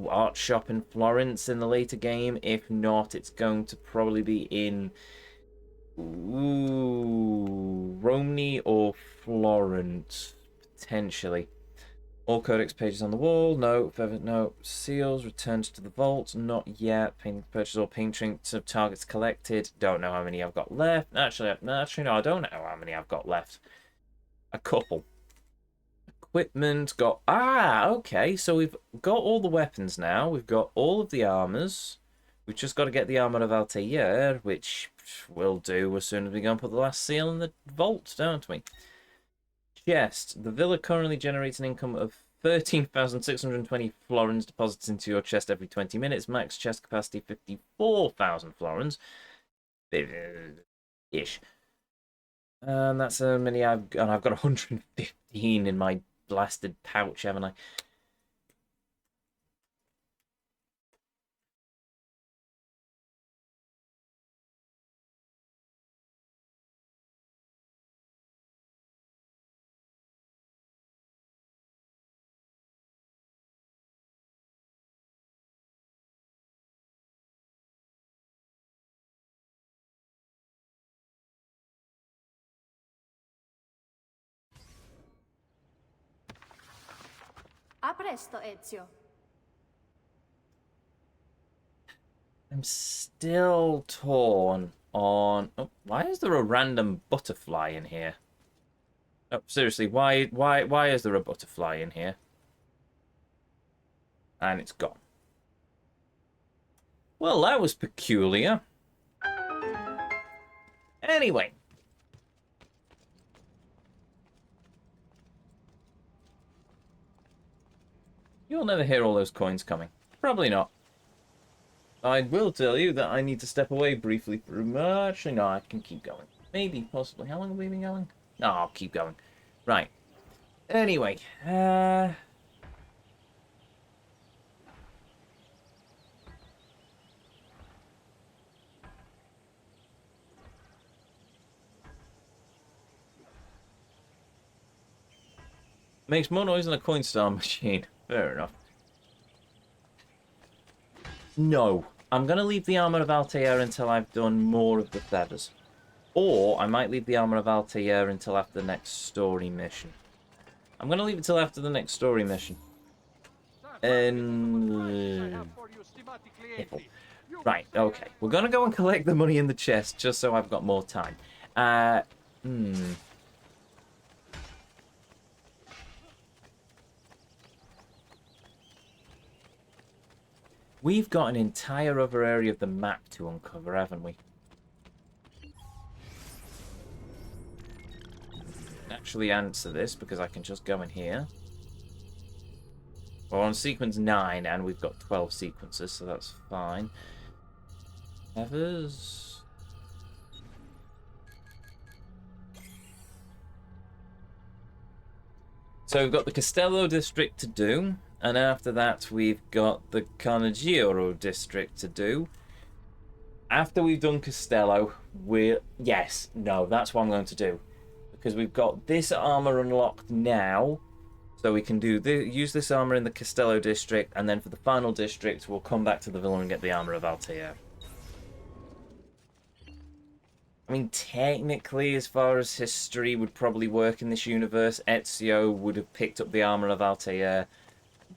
Speaker 1: art shop in Florence in the later game. If not, it's going to probably be in Romney or Florence, potentially. All codex pages on the wall. No. Feather, no. Seals returned to the vault. Not yet. Painting purchase or painting of targets collected. Don't know how many I've got left. Actually, no, I don't know how many I've got left. A couple. Equipment got... okay. So we've got all the weapons now. We've got all of the armors. We've just got to get the armor of Altair, which we'll do as soon as we go and put the last seal in the vault, don't we? Chest. The villa currently generates an income of 13,620 florins deposited into your chest every 20 minutes. Max chest capacity 54,000 florins. Ish. And that's how many I've got. And I've got 115 in my blasted pouch, haven't I?
Speaker 16: A presto, Ezio.
Speaker 1: I'm still torn on... Oh, why is there a random butterfly in here? Oh, seriously, why is there a butterfly in here? And it's gone. Well, that was peculiar. Anyway. You'll never hear all those coins coming. Probably not. I will tell you that I need to step away briefly for... Actually, no, I can keep going. Maybe, possibly. How long have we been going? No, I'll keep going. Right. Anyway, makes more noise than a coin star machine. Fair enough. No. I'm going to leave the Armor of Altair until I've done more of the feathers. Or I might leave the Armor of Altair until after the next story mission. I'm going to leave it till after the next story mission. Right, okay. We're going to go and collect the money in the chest just so I've got more time. We've got an entire other area of the map to uncover, haven't we? Actually answer this because I can just go in here. We're on sequence 9 and we've got 12 sequences, so that's fine. Feathers. So we've got the Castello district to do. And after that, we've got the Castello district to do. After we've done Castello, that's what I'm going to do. Because we've got this armor unlocked now. So we can use this armor in the Castello district. And then for the final district, we'll come back to the villa and get the armor of Altair. I mean, technically, as far as history would probably work in this universe, Ezio would have picked up the armor of Altair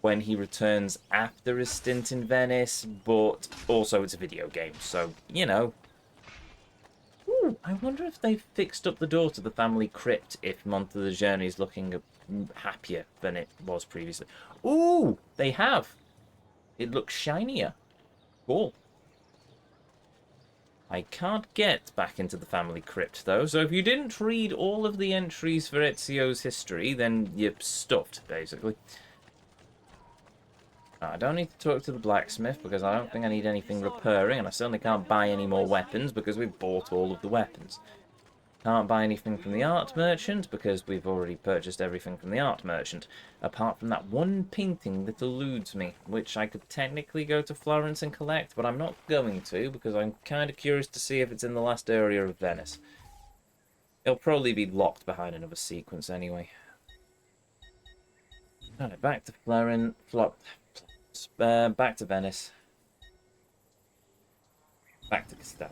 Speaker 1: when he returns after his stint in Venice, but also it's a video game, so, you know. Ooh, I wonder if they've fixed up the door to the family crypt if Month of the Journey is looking happier than it was previously. Ooh, they have. It looks shinier. Cool. I can't get back into the family crypt, though, so if you didn't read all of the entries for Ezio's history, then you're stuffed, basically. I don't need to talk to the blacksmith because I don't think I need anything repairing, and I certainly can't buy any more weapons because we've bought all of the weapons. Can't buy anything from the art merchant because we've already purchased everything from the art merchant, apart from that one painting that eludes me, which I could technically go to Florence and collect, but I'm not going to because I'm kind of curious to see if it's in the last area of Venice. It'll probably be locked behind another sequence anyway. Alright, back to Florence. Back to Venice. Back to Castello.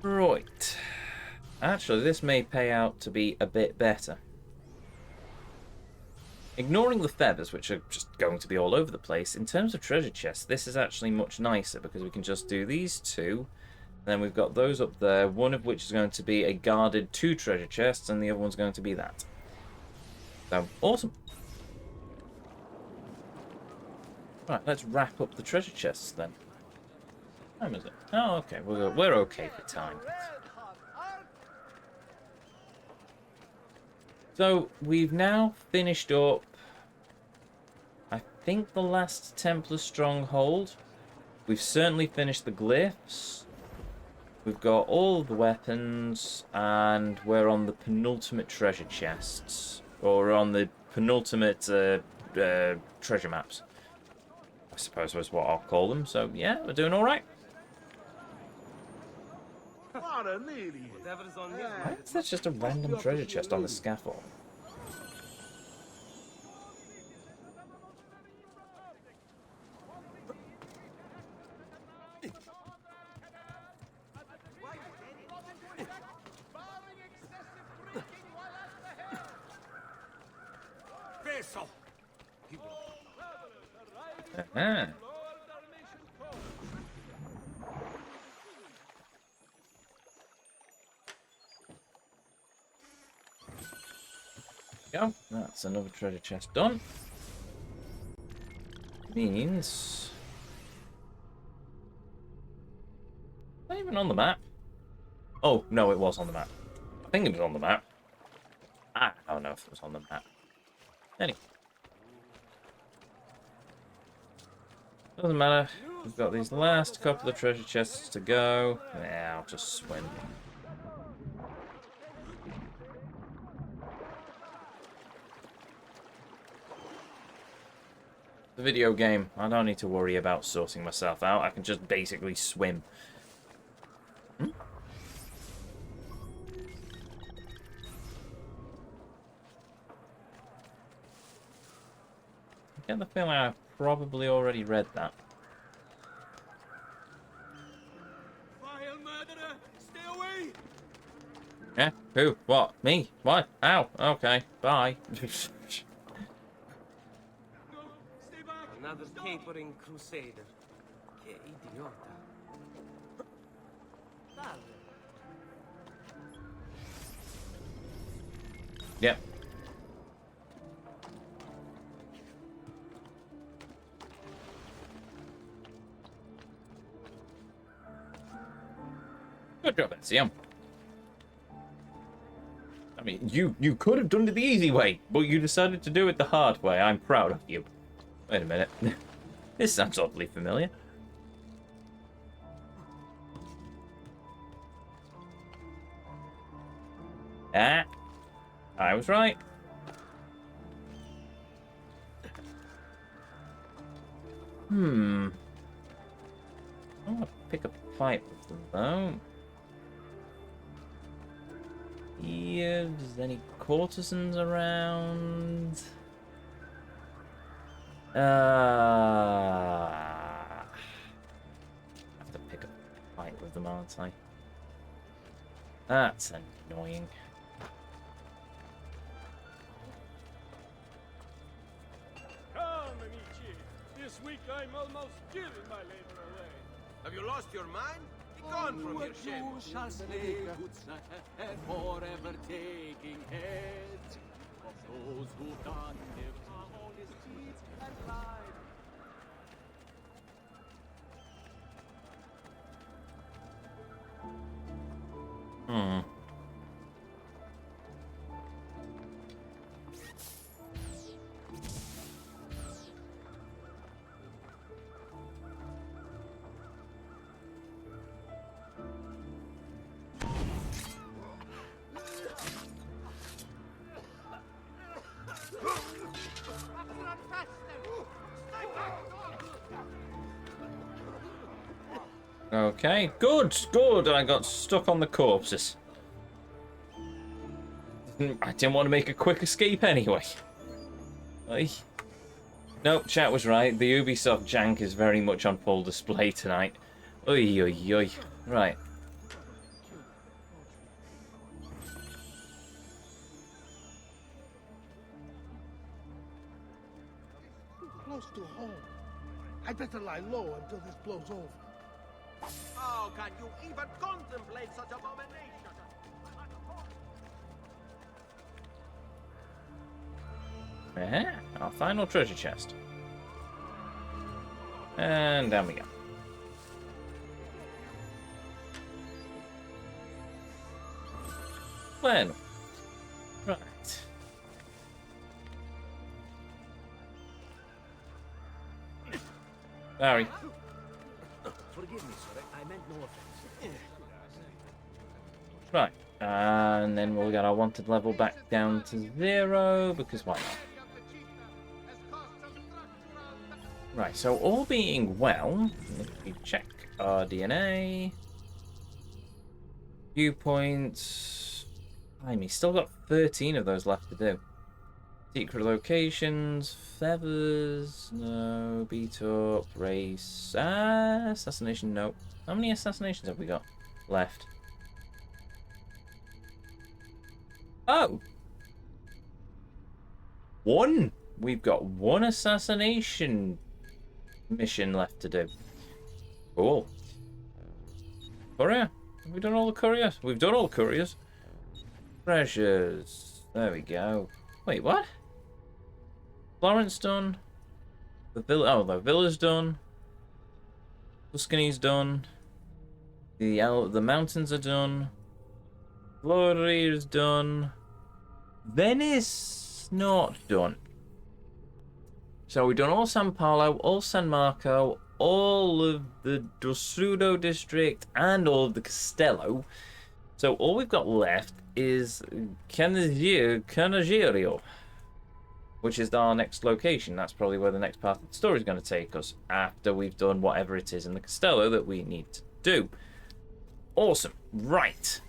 Speaker 1: Right. Actually, this may pay out to be a bit better. Ignoring the feathers, which are just going to be all over the place, in terms of treasure chests, this is actually much nicer because we can just do these two. And then we've got those up there, one of which is going to be a guarded 2 treasure chests, and the other one's going to be that. So, awesome. Right, let's wrap up the treasure chests then. What time is it? Oh, okay, we're okay for time. So, we've now finished up, I think, the last Templar stronghold. We've certainly finished the glyphs. We've got all the weapons, and we're on the penultimate treasure chests. Or on the penultimate treasure maps, I suppose was what I'll call them. So, yeah, we're doing alright. Why is that just a random treasure chest on the scaffold? Uh-huh. Go. That's another treasure chest done. Means... Not even on the map. Oh, no, it was on the map. I think it was on the map. I don't know if it was on the map. Anyway. Doesn't matter. We've got these last couple of treasure chests to go. Yeah, I'll just swim. The video game, I don't need to worry about sorting myself out. I can just basically swim. Hmm? I get the feeling I probably already read that.
Speaker 12: Vile murderer, stay away!
Speaker 1: Yeah? Who? What? Me? What? Ow. Okay. Bye.
Speaker 17: Another capering crusader. Che idiota.
Speaker 1: Yep. Good job, Ezio. I mean, you could have done it the easy way, but you decided to do it the hard way. I'm proud of you. Wait a minute. This sounds oddly familiar. Ah, I was right. I want to pick up a fight with them, though. If there's any courtesans around... I have to pick up a fight with them, aren't I? That's annoying.
Speaker 12: Come, amici. This week I'm almost giving my labor away.
Speaker 4: Have you lost your mind? Be gone from here, shame.
Speaker 17: You shall stay good and forever taking heads of those who done their honest deeds and lied.
Speaker 1: Okay, good, good. I got stuck on the corpses. I didn't want to make a quick escape anyway. Oy. Nope, chat was right. The Ubisoft jank is very much on full display tonight. Oy, oy, oy. Right.
Speaker 9: Close to home. I better lie low until this blows over.
Speaker 4: How can you even contemplate such abomination?
Speaker 1: Our final treasure chest. And down we go. Bueno. Right. Barry.
Speaker 17: Forgive me, sir. I meant no offense.
Speaker 1: Right. And then we'll get our wanted level back down to 0, because why not? Right, so all being well, if we check our DNA, viewpoints, blimey, still got 13 of those left to do. Secret locations, feathers, no, beat up, race, assassination, no. How many assassinations have we got left? Oh! 1! We've got 1 assassination mission left to do. Cool. Courier? Have we done all the couriers? We've done all couriers. Treasures. There we go. Wait, what? Florence done. The villa's done. Tuscany's done. The mountains are done. Florida is done. Venice not done. So we've done all San Paolo, all San Marco, all of the Dosudo district, and all of the Castello. So all we've got left is Canagirio, which is our next location. That's probably where the next part of the story is going to take us after we've done whatever it is in the Castello that we need to do. Awesome. Right.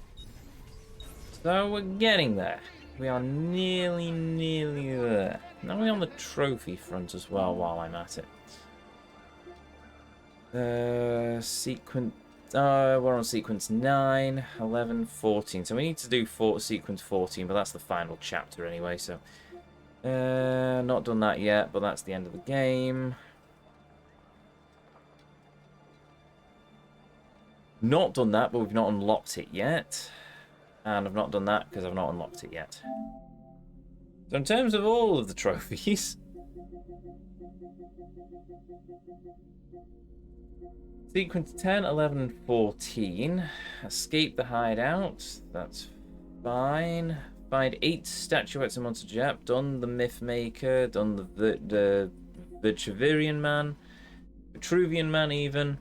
Speaker 1: So we're getting there. We are nearly there. Now we're on the trophy front as well while I'm at it. Sequence... we're on sequence 9, 11, 14. So we need to do sequence 14, but that's the final chapter anyway, so... not done that yet, but that's the end of the game. Not done that, but we've not unlocked it yet. And I've not done that because I've not unlocked it yet. So in terms of all of the trophies... Sequence 10, 11, and 14. Escape the hideout. That's fine. Find 8 statuettes in Monster Jap. Done the Myth Maker. Done the Vitruvian Man. Vitruvian Man even.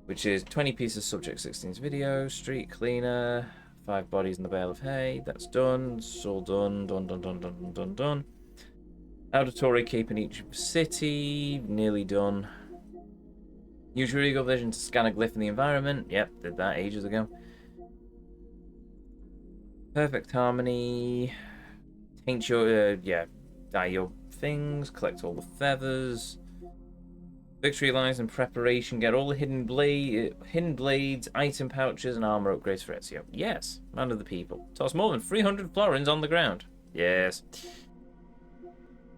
Speaker 1: Which is 20 pieces subject 16's video. Street Cleaner. 5 bodies in the bale of hay. That's done. It's all done. Done. Auditore Cape in each city. Nearly done. Use your Eagle Vision to scan a glyph in the environment. Yep, did that ages ago. Perfect Harmony. Paint your, dye your things. Collect all the feathers. Victory lies in preparation. Get all the hidden blades, item pouches, and armor upgrades for Ezio. Yes, man of the people. Toss more than 300 florins on the ground. Yes.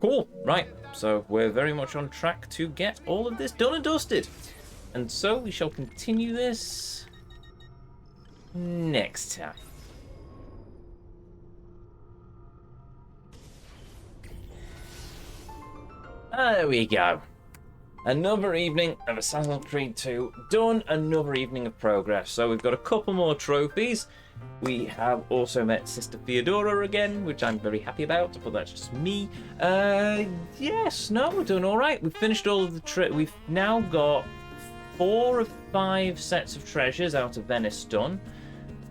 Speaker 1: Cool. Right. So we're very much on track to get all of this done and dusted. And so we shall continue this next time. There we go. Another evening of Assassin's Creed 2 done, another evening of progress. So we've got a couple more trophies. We have also met Sister Theodora again, which I'm very happy about, but that's just me. Yes, no, we're doing all right. We've finished all of the we've now got 4 of 5 sets of treasures out of Venice done.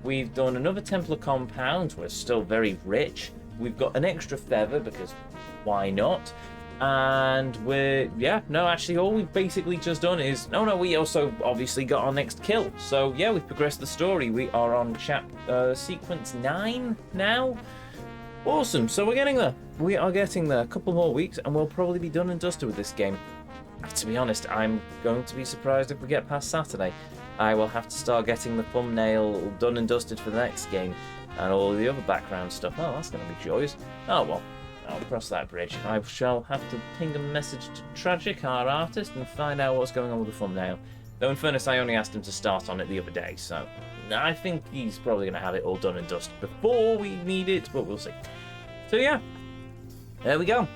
Speaker 1: We've done another Templar compound. We're still very rich. We've got an extra feather because why not? And actually all we've basically just done is, we also obviously got our next kill. So yeah, we've progressed the story. We are on sequence 9 now. Awesome, so we're getting there. We are getting there. A couple more weeks and we'll probably be done and dusted with this game. To be honest, I'm going to be surprised if we get past Saturday. I will have to start getting the thumbnail done and dusted for the next game. And all the other background stuff. Oh, that's going to be joyous. Oh well. I'll cross that bridge. I shall have to ping a message to Tragic, our artist, and find out what's going on with the thumbnail. Though in fairness, I only asked him to start on it the other day, so I think he's probably going to have it all done and dusted before we need it, but we'll see. So yeah, there we go.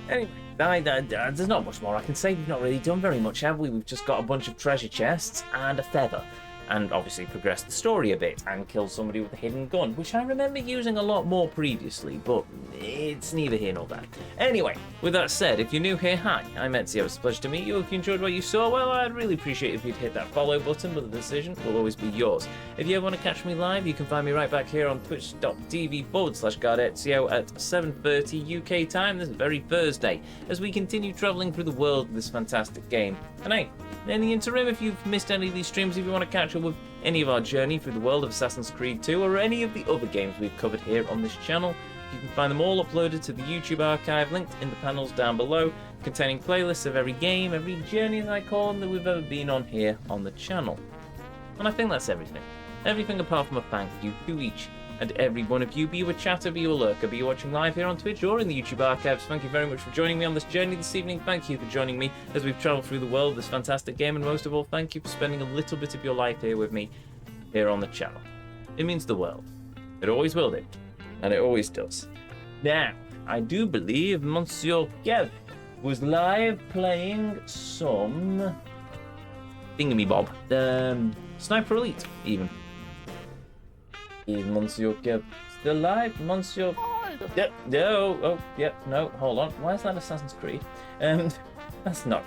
Speaker 1: Anyway, there's not much more I can say. We've not really done very much, have we? We've just got a bunch of treasure chests and a feather. And obviously progressed the story a bit and killed somebody with a hidden gun, which I remember using a lot more previously, but it's neither here nor there. Anyway, with that said, if you're new here, hi, I'm Ezio. It's a pleasure to meet you. If you enjoyed what you saw, well, I'd really appreciate if you'd hit that follow button, but the decision will always be yours. If you ever want to catch me live, you can find me right back here on twitch.tv/GuardEzio at 7:30 UK time this very Thursday, as we continue travelling through the world of this fantastic game. And hey, in the interim, if you've missed any of these streams, if you want to catch up with any of our journey through the world of Assassin's Creed 2 or any of the other games we've covered here on this channel, you can find them all uploaded to the YouTube archive linked in the panels down below, containing playlists of every game, every journey as I call them, that we've ever been on here on the channel. And I think that's everything. Everything apart from a thank you to each and every one of you, be you a chatter, be you a lurker, be you watching live here on Twitch or in the YouTube archives. Thank you very much for joining me on this journey this evening. Thank you for joining me as we've travelled through the world of this fantastic game, and most of all, thank you for spending a little bit of your life here with me, here on the channel. It means the world. It always will do, and it always does. Now, I do believe Monsieur Kev was live playing some thingamy-bob. Sniper Elite, even. Is Monsieur Kev still live? Monsieur... Yep, no, oh, yep, no, hold on. Why is that Assassin's Creed? That's not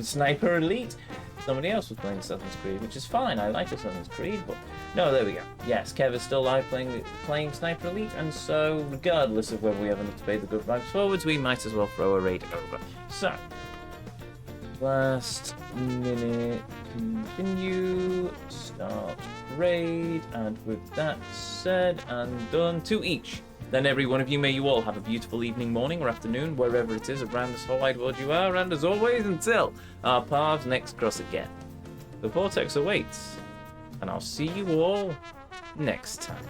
Speaker 1: Sniper Elite. Somebody else was playing Assassin's Creed, which is fine. I like Assassin's Creed, but... No, there we go. Yes, Kev is still live playing Sniper Elite, and so, regardless of whether we have enough to pay the good vibes forwards, we might as well throw a raid over. So, last minute, continue, start raid, and with that said and done, to each. Then every one of you, may you all have a beautiful evening, morning, or afternoon, wherever it is around this whole wide world you are, and as always, until our paths next cross again, the Vortex awaits, and I'll see you all next time.